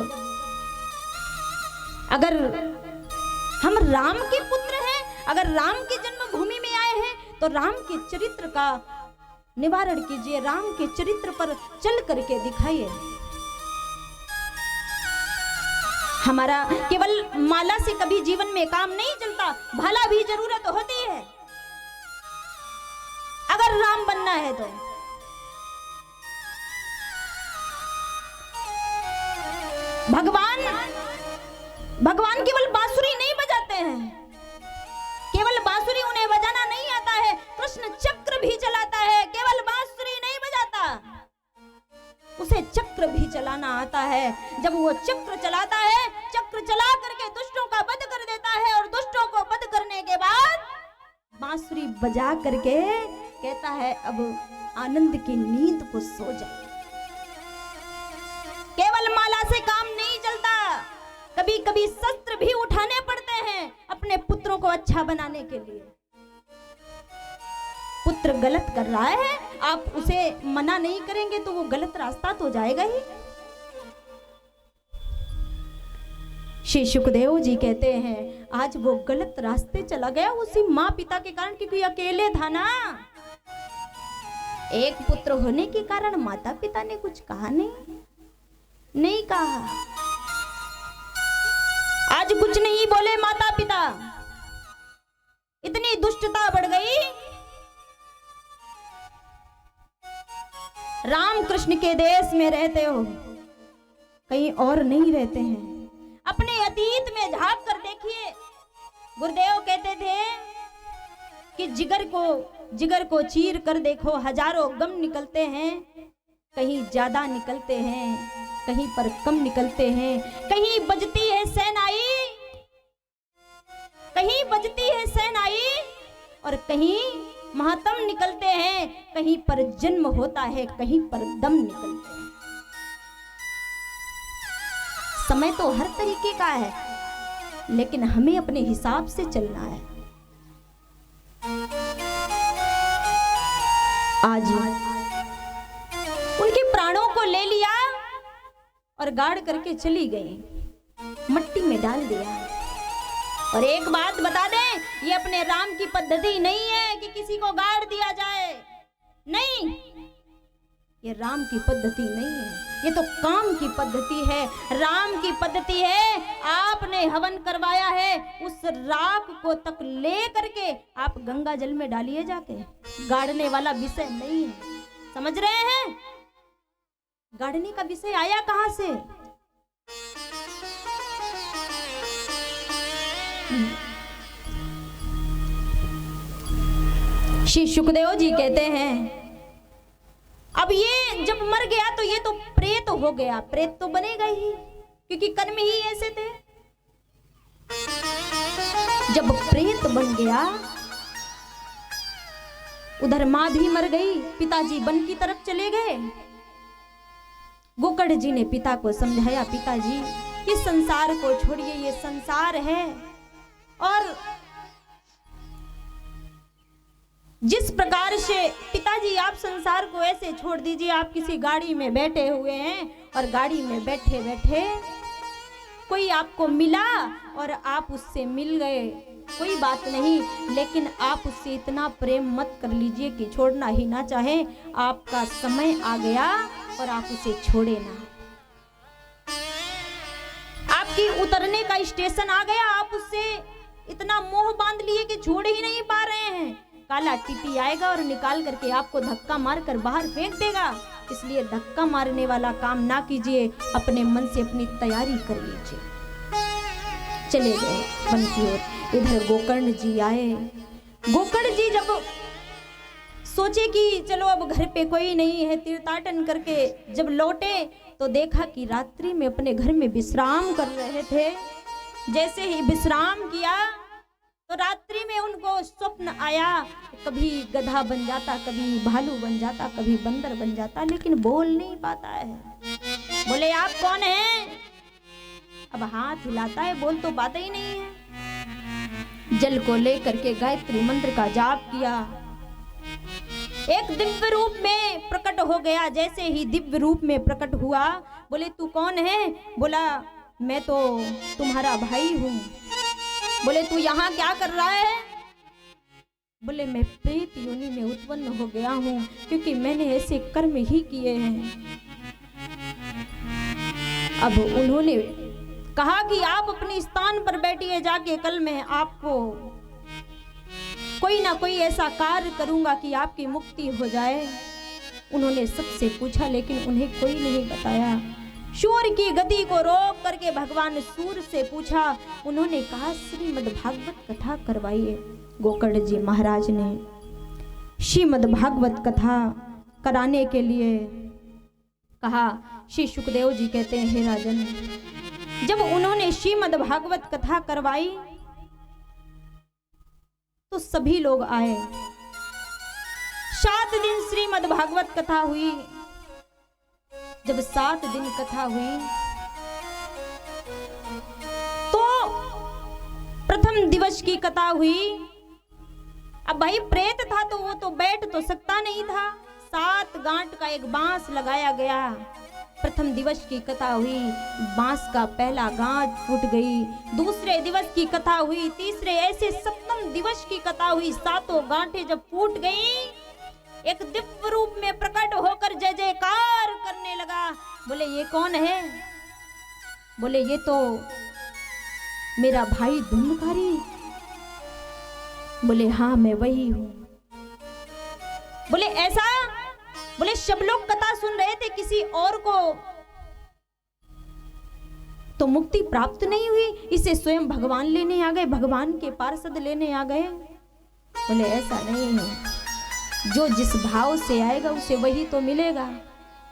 अगर हम राम के पुत्र हैं, अगर राम की जन्मभूमि में आए हैं, तो राम के चरित्र का निवारण कीजिए, राम के चरित्र पर चल करके दिखाइए। हमारा केवल माला से कभी जीवन में काम नहीं चलता, भाला भी जरूरत होती है अगर राम बनना है तो। भगवान केवल बांसुरी नहीं बजाते हैं, केवल बांसुरी उन्हें बजाना नहीं आता है। कृष्ण चक्र भी चलाता है, केवल बांसुरी नहीं बजाता, उसे चक्र भी चलाना आता है। जब वो चक्र चलाता है, चक्र चला करके दुष्टों का वध कर देता है, और दुष्टों को वध करने के बाद बांसुरी बजा करके कहता है अब आनंद की नींद को सो जा। केवल माला से काम नहीं चलता। कभी कभी शस्त्र भी उठाने पड़ते हैं अपने पुत्रों को अच्छा बनाने के लिए। पुत्र गलत कर रहा है, आप उसे मना नहीं करेंगे तो वो गलत रास्ता तो जाएगा ही। श्री सुखदेव जी कहते हैं आज वो गलत रास्ते चला गया उसी माँ पिता के कारण, क्योंकि अकेले था ना। एक पुत्र होने के कारण माता पिता ने कुछ कहा नहीं कहा। आज कुछ नहीं बोले माता पिता, इतनी दुष्टता बढ़ गई। राम कृष्ण के देश में रहते हो, कहीं और नहीं रहते हैं। अपने अतीत में झांक कर देखिए। गुरुदेव कहते थे कि जिगर को चीर कर देखो, हजारों गम निकलते हैं, कहीं ज्यादा निकलते हैं, कहीं पर कम निकलते हैं। कहीं बजती है शहनाई और कहीं मातम निकलते हैं। कहीं पर जन्म होता है, कहीं पर दम निकलते हैं। समय तो हर तरीके का है, लेकिन हमें अपने हिसाब से चलना है। आज उनके प्राणों को ले लिया और गाड़ करके चली गई, मट्टी में डाल दिया। और एक बात बता दें, ये अपने राम की पद्धति नहीं है कि किसी को गाड़ दिया जाए। नहीं, ये राम की पद्धति नहीं है, ये तो काम की पद्धति है। राम की पद्धति है, आपने हवन करवाया है, उस राख को तक ले करके आप गंगा जल में डालिए जाके। गाड़ने वाला विषय नहीं है, समझ रहे हैं? गाड़ने का विषय आया कहां से? श्री सुखदेव जी कहते हैं अब ये जब मर गया तो ये तो प्रेत हो गया। प्रेत तो बनेगा ही, क्योंकि कर्म ही ऐसे थे। जब प्रेत बन गया, उधर मां भी मर गई, पिताजी वन की तरफ चले गए। गोकर्ण जी ने पिता को समझाया, पिताजी इस संसार को छोड़िए, ये संसार है। और जिस प्रकार से पिताजी आप संसार को ऐसे छोड़ दीजिए, आप किसी गाड़ी में बैठे हुए हैं और गाड़ी में बैठे बैठे कोई आपको मिला और आप उससे मिल गए, कोई बात नहीं, लेकिन आप उससे इतना प्रेम मत कर लीजिए कि छोड़ना ही ना चाहे। आपका समय आ गया और आप उसे छोड़े ना। आपकी उतरने का स्टेशन आ गया, आप उससे इतना मोह बांध लिए कि छोड़ ही नहीं पा रहे हैं। काला टीटी आएगा और निकाल करके आपको धक्का मारकर बाहर फेंक देगा। इसलिए धक्का मारने वाला काम ना कीजिए, अपने मन से अपनी तैयारी कर लीजिए। चले गए वन की ओर। इधर गोकर्ण जी आए। गोकर्ण जी जब सोचे कि चलो अब घर पे कोई नहीं है, तीर्थाटन करके जब लौटे तो देखा कि रात्रि में अपने घर में विश्राम कर रहे थे। जैसे ही विश्राम किया तो रात्रि में उनको स्वप्न आया, कभी गधा बन जाता, कभी भालू बन जाता, कभी बंदर बन जाता, लेकिन बोल नहीं पाता है। बोले आप कौन हैं? अब हाथ हिलाता है, बोल तो पाता ही नहीं है। जल को लेकर के गायत्री मंत्र का जाप किया। एक दिव्य रूप में प्रकट हो गया। जैसे ही दिव्य रूप में प्रकट हुआ, बोले तू कौन है? बोला मैं तो तुम्हारा भाई हूँ। बोले तू यहाँ क्या कर रहा है? बोले मैं प्रेत योनि में उत्पन्न हो गया हूँ, क्योंकि मैंने ऐसे कर्म ही किए हैं। अब उन्होंने कहा कि आप अपने स्थान पर बैठिए जाके, कल मैं आपको कोई ना कोई ऐसा कार्य करूंगा कि आपकी मुक्ति हो जाए। उन्होंने सबसे पूछा, लेकिन उन्हें कोई नहीं बताया। सूर्य की गति को रोक करके भगवान सूर्य से पूछा। उन्होंने कहा श्रीमद् भागवत कथा करवाइए। गोकर्ण जी महाराज ने श्रीमद् भागवत कथा कराने के लिए कहा। श्री सुखदेव जी कहते हैं, हे राजन, जब उन्होंने श्रीमद् भागवत कथा करवाई तो सभी लोग आए। 7 दिन श्रीमद् भागवत कथा हुई। जब 7 दिन कथा हुई प्रथम दिवस की कथा हुई। अब भाई प्रेत था तो वो तो बैठ तो सकता नहीं था, 7 गांठ का एक बांस लगाया गया। प्रथम दिवस की कथा हुई, बांस का पहला गांठ फूट गई। दूसरे दिवस की कथा हुई, तीसरे, ऐसे सप्तम दिवस की कथा हुई। 7 गांठें जब फूट गई, एक दिव्य रूप में प्रकट होकर जय जयकार करने लगा। बोले ये कौन है? बोले ये तो मेरा भाई धुंधकारी। बोले हाँ मैं वही हूं। बोले ऐसा? बोले सब लोग कथा सुन रहे थे, किसी और को तो मुक्ति प्राप्त नहीं हुई, इसे स्वयं भगवान लेने आ गए, भगवान के पार्षद लेने आ गए। बोले ऐसा नहीं है, जो जिस भाव से आएगा उसे वही तो मिलेगा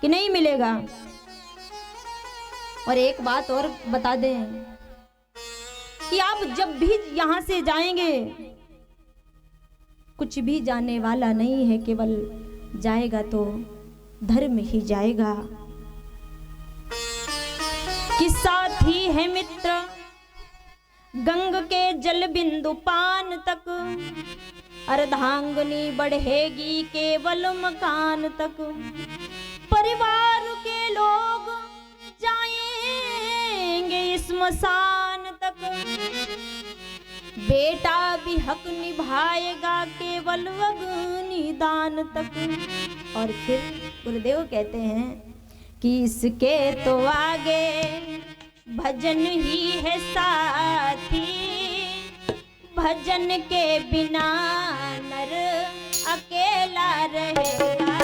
कि नहीं मिलेगा। और एक बात और बता दें कि आप जब भी यहां से जाएंगे, कुछ भी जाने वाला नहीं है, केवल जाएगा तो धर्म ही जाएगा। कि साथी है मित्र गंग के जल बिंदु पान तक, अर्धांगनी बढ़ेगी केवल मकान तक। परिवार के लोग जाएंगे स्मशान तक, बेटा भी हक निभाएगा केवल अग्नि दान तक। और फिर गुरुदेव कहते हैं कि इसके तो आगे भजन ही है साथी, भजन के बिना नर अकेला रहेगा।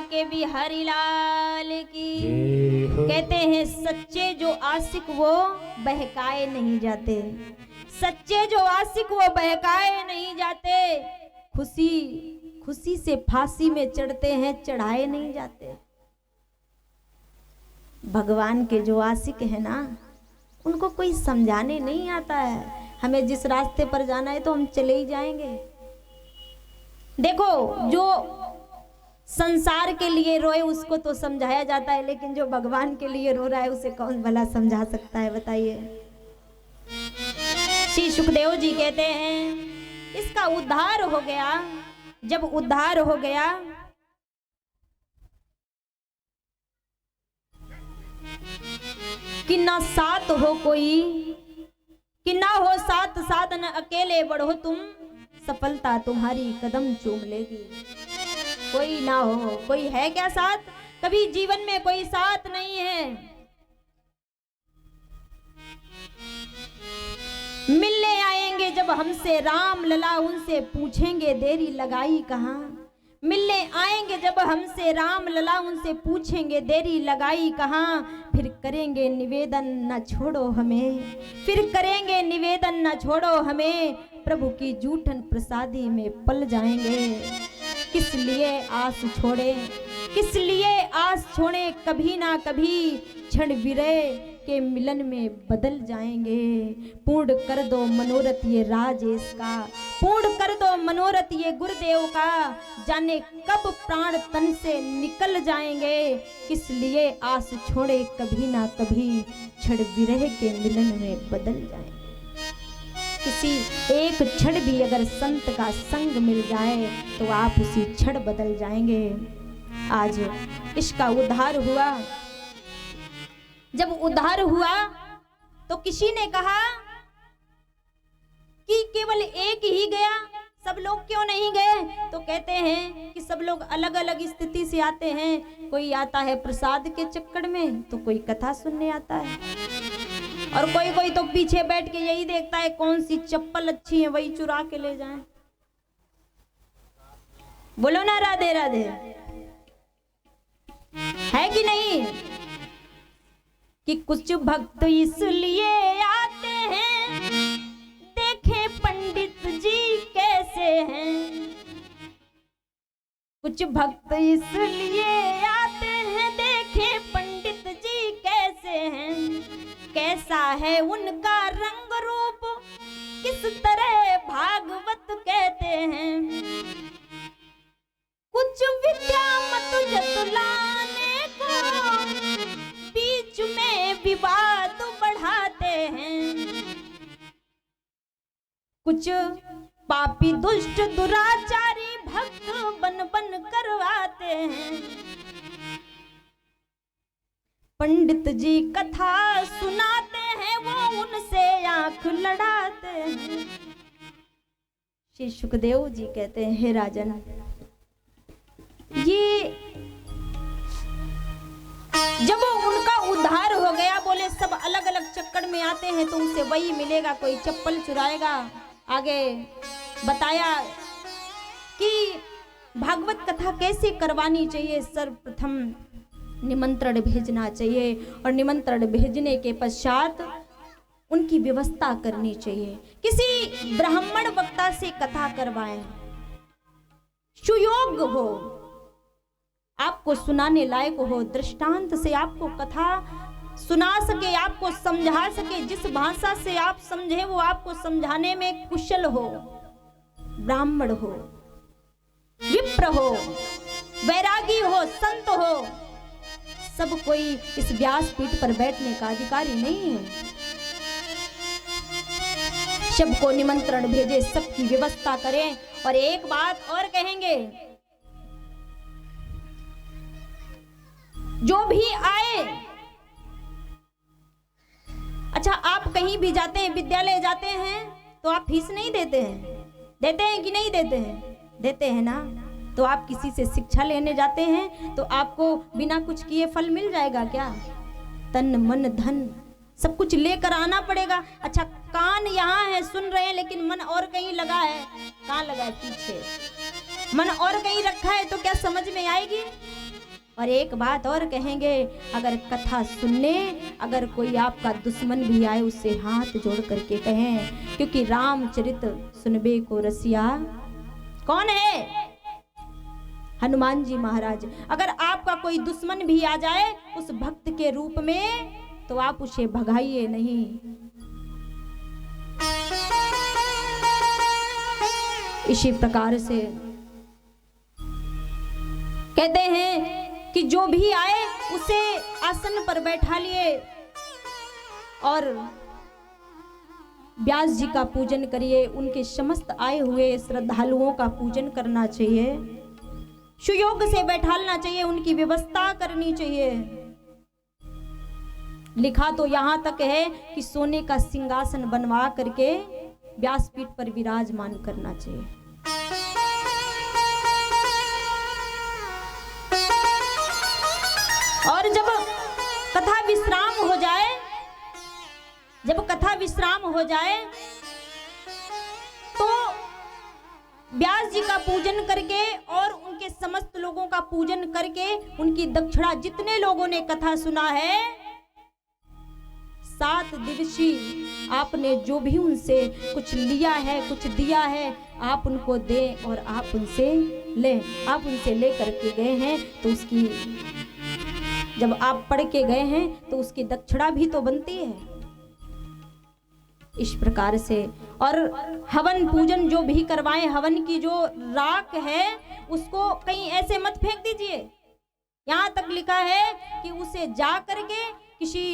के बिहारी लाल की। कहते हैं सच्चे जो आशिक वो बहकाए नहीं जाते, सच्चे जो आशिक वो बहकाए नहीं जाते। खुशी खुशी से फांसी में चढ़ते हैं, चढ़ाए नहीं जाते। भगवान के जो आशिक है ना, उनको कोई समझाने नहीं आता है। हमें जिस रास्ते पर जाना है तो हम चले ही जाएंगे। देखो, जो संसार के लिए रोए उसको तो समझाया जाता है, लेकिन जो भगवान के लिए रो रहा है उसे कौन भला समझा सकता है, बताइए। श्री सुखदेव जी कहते हैं इसका उद्धार हो गया। जब उद्धार हो गया कि ना साथ हो कोई, कि ना हो साथ साथ न अकेले बढ़ो तुम, सफलता तुम्हारी कदम चूम लेगी। कोई ना हो, कोई है क्या साथ? कभी जीवन में कोई साथ नहीं है। मिलने आएंगे जब हमसे राम लला, उनसे पूछेंगे देरी लगाई कहाँ। मिलने आएंगे जब हमसे राम लला, उनसे पूछेंगे देरी लगाई कहाँ। फिर करेंगे निवेदन न छोड़ो हमें, फिर करेंगे निवेदन न छोड़ो हमें, प्रभु की जूठन प्रसादी में पल जाएंगे। किस लिए आस छोड़े, किस लिए आस छोड़े, कभी ना कभी क्षण विरह के मिलन में बदल जाएंगे। पूर्ण कर दो मनोरथ ये राजेश का, पूर्ण कर दो मनोरथ ये गुरुदेव का, जाने कब प्राण तन से निकल जाएंगे। किस लिए आस छोड़े, कभी ना कभी क्षण विरह के मिलन में बदल जाएंगे। किसी एक क्षण भी अगर संत का संग मिल जाए तो आप उसी क्षण बदल जाएंगे। आज इसका उद्धार हुआ। जब उद्धार हुआ तो किसी ने कहा कि केवल एक ही गया, सब लोग क्यों नहीं गए? तो कहते हैं कि सब लोग अलग अलग स्थिति से आते हैं। कोई आता है प्रसाद के चक्कर में, तो कोई कथा सुनने आता है, और कोई कोई तो पीछे बैठ के यही देखता है कौन सी चप्पल अच्छी है वही चुरा के ले जाए। बोलो ना राधे राधे, है कि नहीं? कि कुछ भक्त इसलिए आते हैं, देखे पंडित जी कैसे हैं। कुछ भक्त इसलिए आते हैं, देखे पंडित जी कैसे हैं। कैसा है उनका रंग रूप, किस तरह भागवत कहते हैं। कुछ विद्या मत जतलाने को, बीच में विवाद बढ़ाते हैं। कुछ पापी दुष्ट दुराचारी भक्त बन बन करवाते हैं। पंडित जी कथा सुनाते हैं, वो उनसे आंख लड़ाते हैं। श्री सुखदेव जी कहते हैं, हे राजन, ये जब उनका उद्धार हो गया, बोले सब अलग अलग चक्कर में आते हैं तो उनसे वही मिलेगा, कोई चप्पल चुराएगा। आगे बताया कि भागवत कथा कैसे करवानी चाहिए। सर्वप्रथम निमंत्रण भेजना चाहिए, और निमंत्रण भेजने के पश्चात उनकी व्यवस्था करनी चाहिए। किसी ब्राह्मण वक्ता से कथा करवाएं, सुयोग्य हो, आपको सुनाने लायक हो, दृष्टांत से आपको कथा सुना सके, आपको समझा सके। जिस भाषा से आप समझे वो आपको समझाने में कुशल हो। ब्राह्मण हो, विप्र हो, वैरागी हो, संत हो, सब कोई इस व्यासपीठ पर बैठने का अधिकारी नहीं है। सबको निमंत्रण भेजे, सबकी व्यवस्था करें। और एक बात और कहेंगे, जो भी आए, अच्छा आप कहीं भी जाते हैं, विद्यालय जाते हैं तो आप फीस नहीं देते हैं? देते हैं कि नहीं देते हैं? देते हैं ना। तो आप किसी से शिक्षा लेने जाते हैं तो आपको बिना कुछ किए फल मिल जाएगा क्या? तन मन धन सब कुछ लेकर आना पड़ेगा। अच्छा, कान यहाँ है, सुन रहे हैं, लेकिन मन और कहीं लगा है। कहाँ लगा है? पीछे। मन और कहीं रखा है तो क्या समझ में आएगी? और एक बात और कहेंगे, अगर कथा सुनने अगर कोई आपका दुश्मन भी आए, उससे हाथ जोड़ करके कहें, क्योंकि रामचरित सुनबे को रसिया कौन है? हनुमान जी महाराज। अगर आपका कोई दुश्मन भी आ जाए उस भक्त के रूप में, तो आप उसे भगाइए नहीं। इसी प्रकार से कहते हैं कि जो भी आए उसे आसन पर बैठा लिए और व्यास जी का पूजन करिए। उनके समस्त आए हुए श्रद्धालुओं का पूजन करना चाहिए, सुयोग से बैठालना चाहिए, उनकी व्यवस्था करनी चाहिए। लिखा तो यहां तक है कि सोने का सिंहासन बनवा करके व्यासपीठ पर विराजमान करना चाहिए। और जब कथा विश्राम हो जाए, जब कथा विश्राम हो जाए तो व्यास जी का पूजन करके और उनके समस्त लोगों का पूजन करके उनकी दक्षिणा, जितने लोगों ने कथा सुना है 7 दिवसीय आपने जो भी उनसे कुछ लिया है, कुछ दिया है, आप उनको दें और आप उनसे लें। आप उनसे ले करके गए हैं तो उसकी, जब आप पढ़ के गए हैं तो उसकी दक्षिणा भी तो बनती है। इस प्रकार से और हवन पूजन जो भी करवाएं, हवन की जो राख है उसको कहीं ऐसे मत फेंक दीजिए। यहाँ तक लिखा है कि उसे जा करके किसी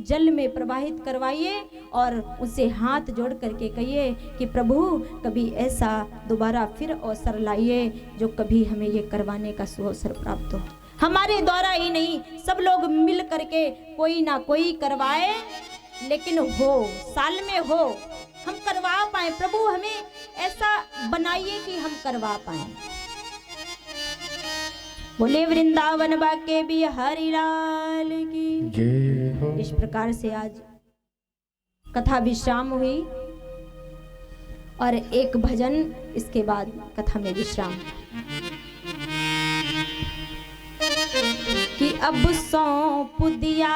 जल में प्रवाहित करवाइए और उसे हाथ जोड़ करके कहिए कि प्रभु कभी ऐसा दोबारा फिर अवसर लाइए जो कभी हमें ये करवाने का सुअवसर प्राप्त हो। हमारे द्वारा ही नहीं, सब लोग मिल करके कोई ना कोई करवाए, लेकिन हो, साल में हो, हम करवा पाए। प्रभु हमें ऐसा बनाइए कि हम करवा पाए। बोले वृंदावन बाके बिहारी लाल की जय हो। इस प्रकार से आज कथा विश्राम हुई और एक भजन, इसके बाद कथा में विश्राम कि अब सौंप दिया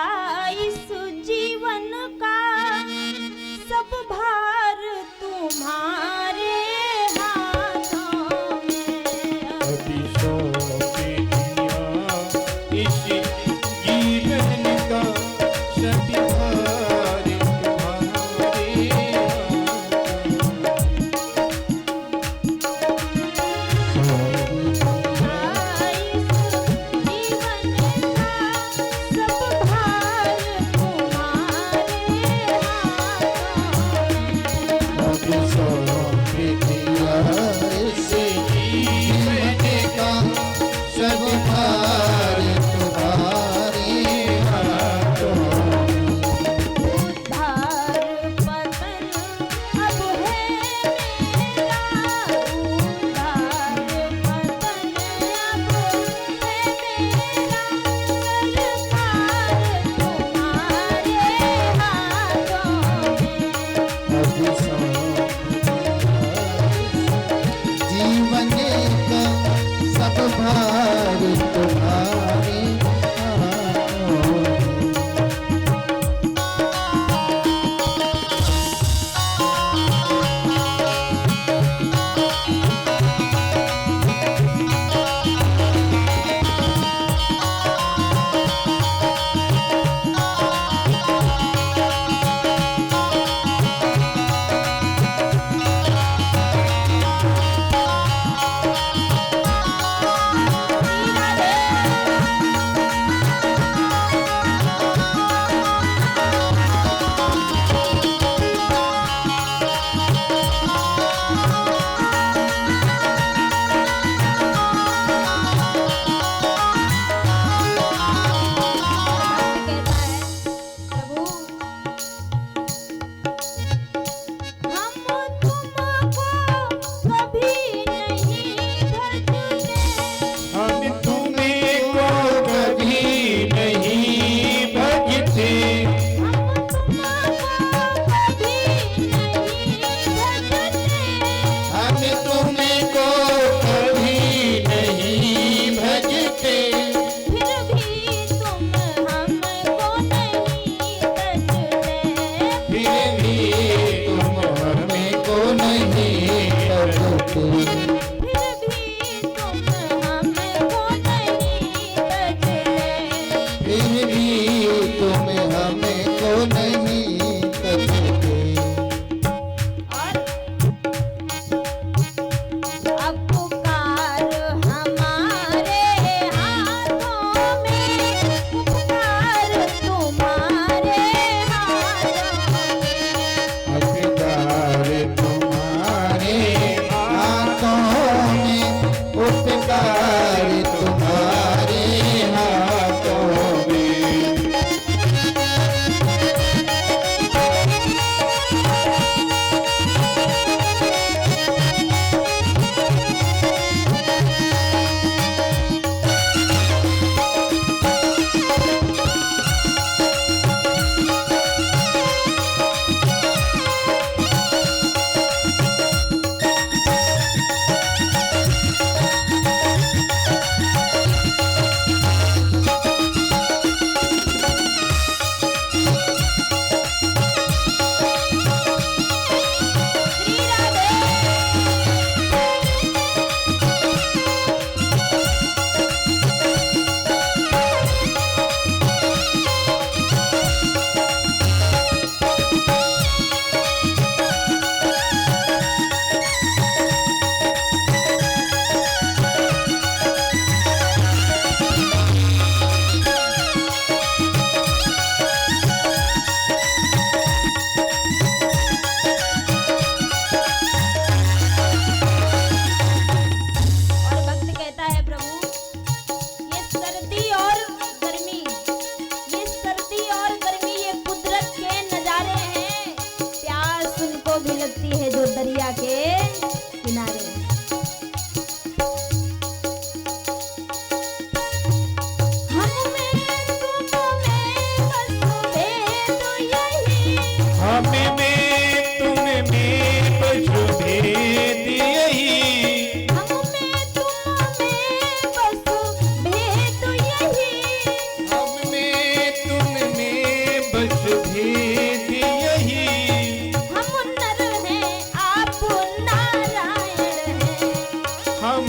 इस जीवन का सब भार तुम्हारे हाथों में। अभी सौंप दिया इस जीवन का सब भार तुम्हारे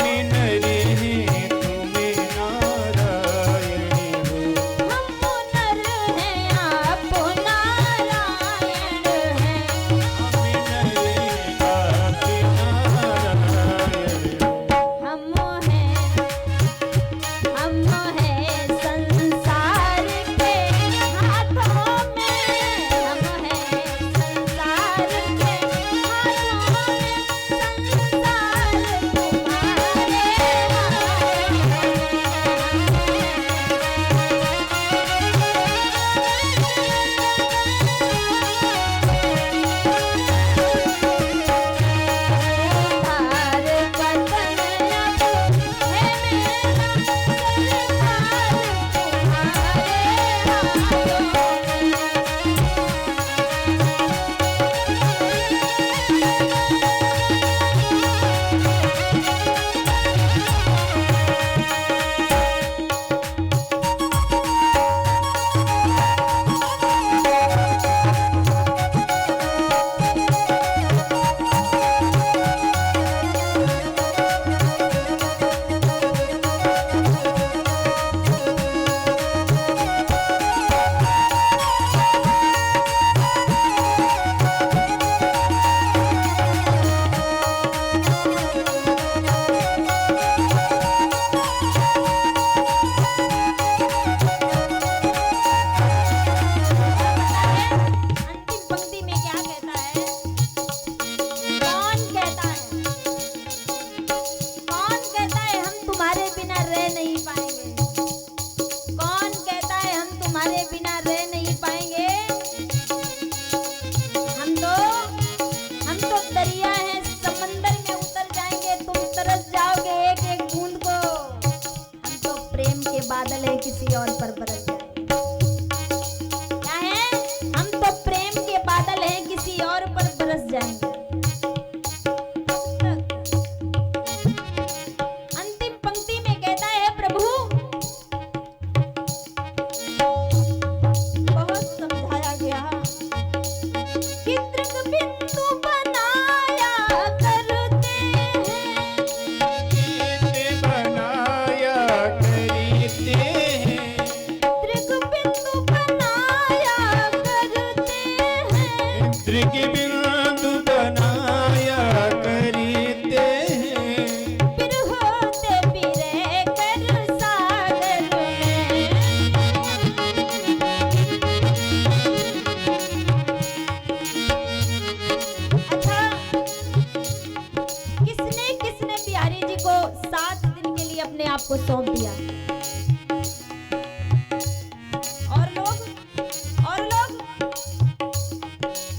हमें नरे हैं तुम्हें नारायणी हो। हम नर हैं आप नारायण हैं। हमें नरे आप नारायण हो। हम हैं संसार के हाथों में। हम हैं संसार के हाथों में। संसार तुम्हारे धार बदन अब है मेरा सरकार तुम्हारे हाथों में। अंतिम पंक्ति में क्या कहता है? कौन कहता है? कौन कहता है हम तुम्हारे बिना रह नहीं पाएंगे? कौन कहता है हम तुम्हारे बिना रह नहीं पाएंगे? हम तो दरिया हैं, समंदर में उतर जाएंगे, तुम तरस जाओगे एक एक बूंद को। हम तो प्रेम के बादल हैं, किसी और पर बरस जाएंगे। क्या है? हम तो प्रेम के बादल हैं, किसी और पर बरस जाएंगे। अंतिम पंक्ति में कहता है प्रभु, बहुत समझाया गया कि तृग बिंदु बनाया करते हैं। गीत बनाया करते हैं। तृग बिंदु बनाया करते हैं। तृग बिंदु बनाया करते हैं। फिर होते बिरे कर सागर में। अच्छा, किसने बिहारी जी को 7 दिन के लिए अपने आप को सौंप दिया? और लोग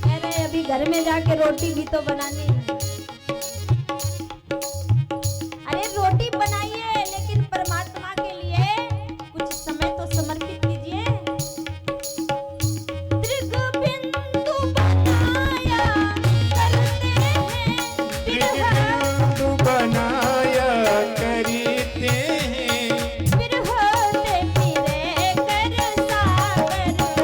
कह रहे हैं अभी घर में जाके रोटी भी तो बनानी है। अरे रोटी बनाइए, लेकिन परमात्मा के लिए कुछ समय तो समर्पित कीजिए। तृग बिंदु बनाया करते हैं। तृग बिंदु बनाया करते हैं। फिर होते फिरे कर सागर में।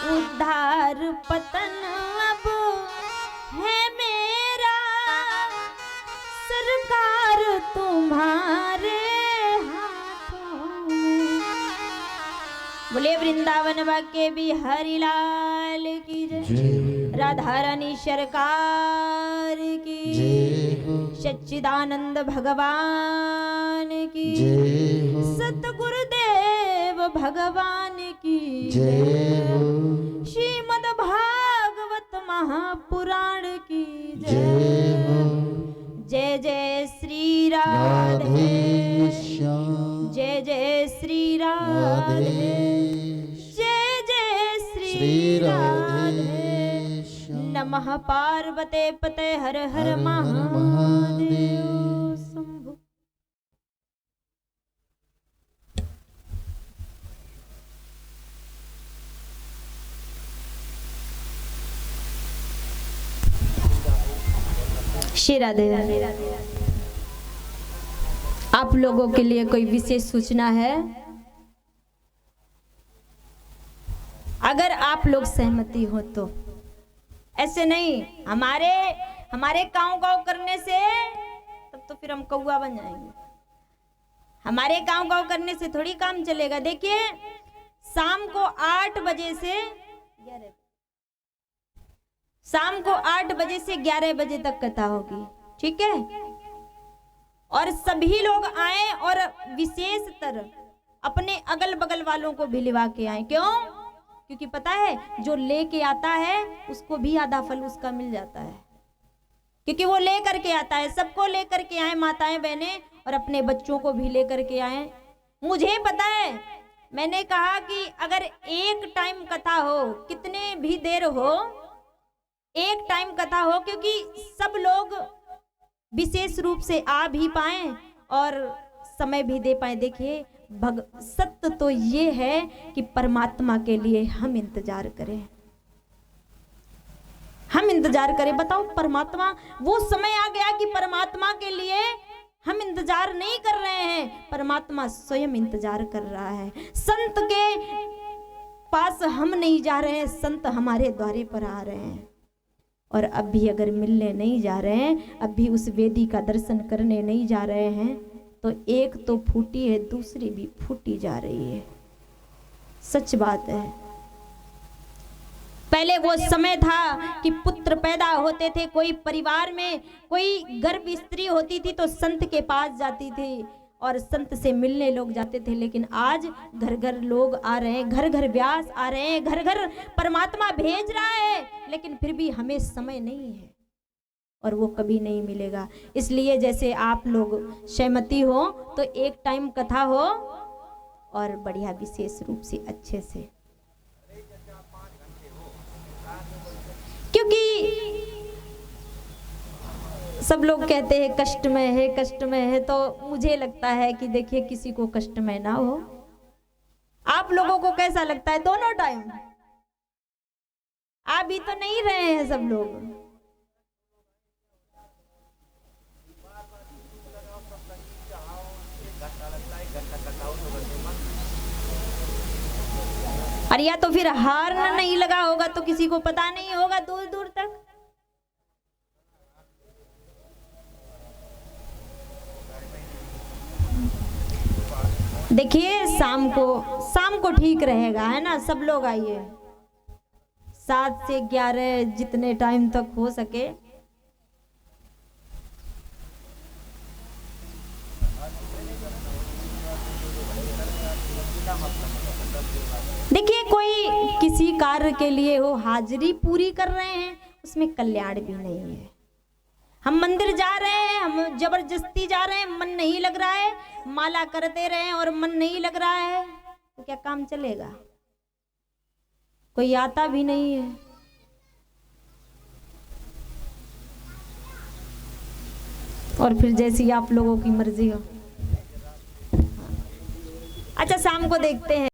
उद्धार पतन अब है मेरा, सरकार तुम्हारे हाथों में। बोले वृंदावन वाके बिहारी लाल की जय, जय राधा रानी सरकार की जय हो, सच्चिदानंद भगवान की जय हो, सतगुरुदेव भगवान की जय हो, श्रीमद् भागवत महापुराण की जय हो, जय जय श्री राधे, राधे श्याम, जय जय श्री राधे, राधे जय जय श्री श्री राधे। राधे श्याम, नमः पार्वते पते हर हर हर हर महादेव महादेव। शंभु। श्री राधे। आप लोगों के लिए कोई विशेष सूचना है। अगर आप लोग सहमति हो तो, ऐसे नहीं हमारे काव काव करने से तब तो फिर हम कौआ बन जाएंगे। हमारे काव काव करने से थोड़ी काम चलेगा। देखिए शाम को 8 बजे से 11 बजे तक कथा होगी, ठीक है। और सभी लोग आए और विशेषतर अपने अगल बगल वालों को भी लिवा के आए। क्यों? क्योंकि पता है जो लेके आता है उसको भी आधा फल उसका मिल जाता है, क्योंकि वो लेकर के आता है। सबको लेकर के आए, माताएं बहनें, और अपने बच्चों को भी लेकर के आए। मुझे पता है, मैंने कहा कि अगर एक टाइम कथा हो, कितने भी देर हो, एक टाइम कथा हो, क्योंकि सब लोग विशेष रूप से आ भी पाए और समय भी दे पाए। देखिए सत्य तो ये है कि परमात्मा के लिए हम इंतजार करें, हम इंतजार करें। बताओ, परमात्मा, वो समय आ गया कि परमात्मा के लिए हम इंतजार नहीं कर रहे हैं, परमात्मा स्वयं इंतजार कर रहा है। संत के पास हम नहीं जा रहे हैं, संत हमारे द्वारे पर आ रहे हैं। और अब भी अगर मिलने नहीं जा रहे हैं, अब भी उस वेदी का दर्शन करने नहीं जा रहे हैं, तो एक तो फूटी है, दूसरी भी फूटी जा रही है। सच बात है। पहले वो समय था कि पुत्र पैदा होते थे, कोई परिवार में कोई गर्भ स्त्री होती थी तो संत के पास जाती थी और संत से मिलने लोग जाते थे। लेकिन आज घर घर लोग आ रहे हैं, घर घर व्यास आ रहे हैं, घर घर परमात्मा भेज रहा है, लेकिन फिर भी हमें समय नहीं है और वो कभी नहीं मिलेगा। इसलिए जैसे आप लोग सहमति हो तो एक टाइम कथा हो और बढ़िया विशेष रूप से अच्छे से, क्योंकि सब लोग कहते हैं कष्टमय है, कष्टमय है, तो मुझे लगता है कि देखिए किसी को कष्टमय ना हो। आप लोगों को कैसा लगता है दोनों टाइम? आप भी तो नहीं रहे हैं सब लोग। और या तो फिर हार्न नहीं लगा होगा तो किसी को पता नहीं होगा दूर दूर तक। देखिए शाम को ठीक रहेगा, है ना। सब लोग आइए 7 से 11 जितने टाइम तक हो सके। देखिए कोई किसी कार्य के लिए हो हाजिरी पूरी कर रहे हैं, उसमें कल्याण भी नहीं है। हम मंदिर जा रहे हैं, हम जबरदस्ती जा रहे हैं, मन नहीं लग रहा है, माला करते रहे और मन नहीं लग रहा है, तो क्या काम चलेगा? कोई आता भी नहीं है। और फिर जैसी आप लोगों की मर्जी हो। अच्छा शाम को देखते हैं।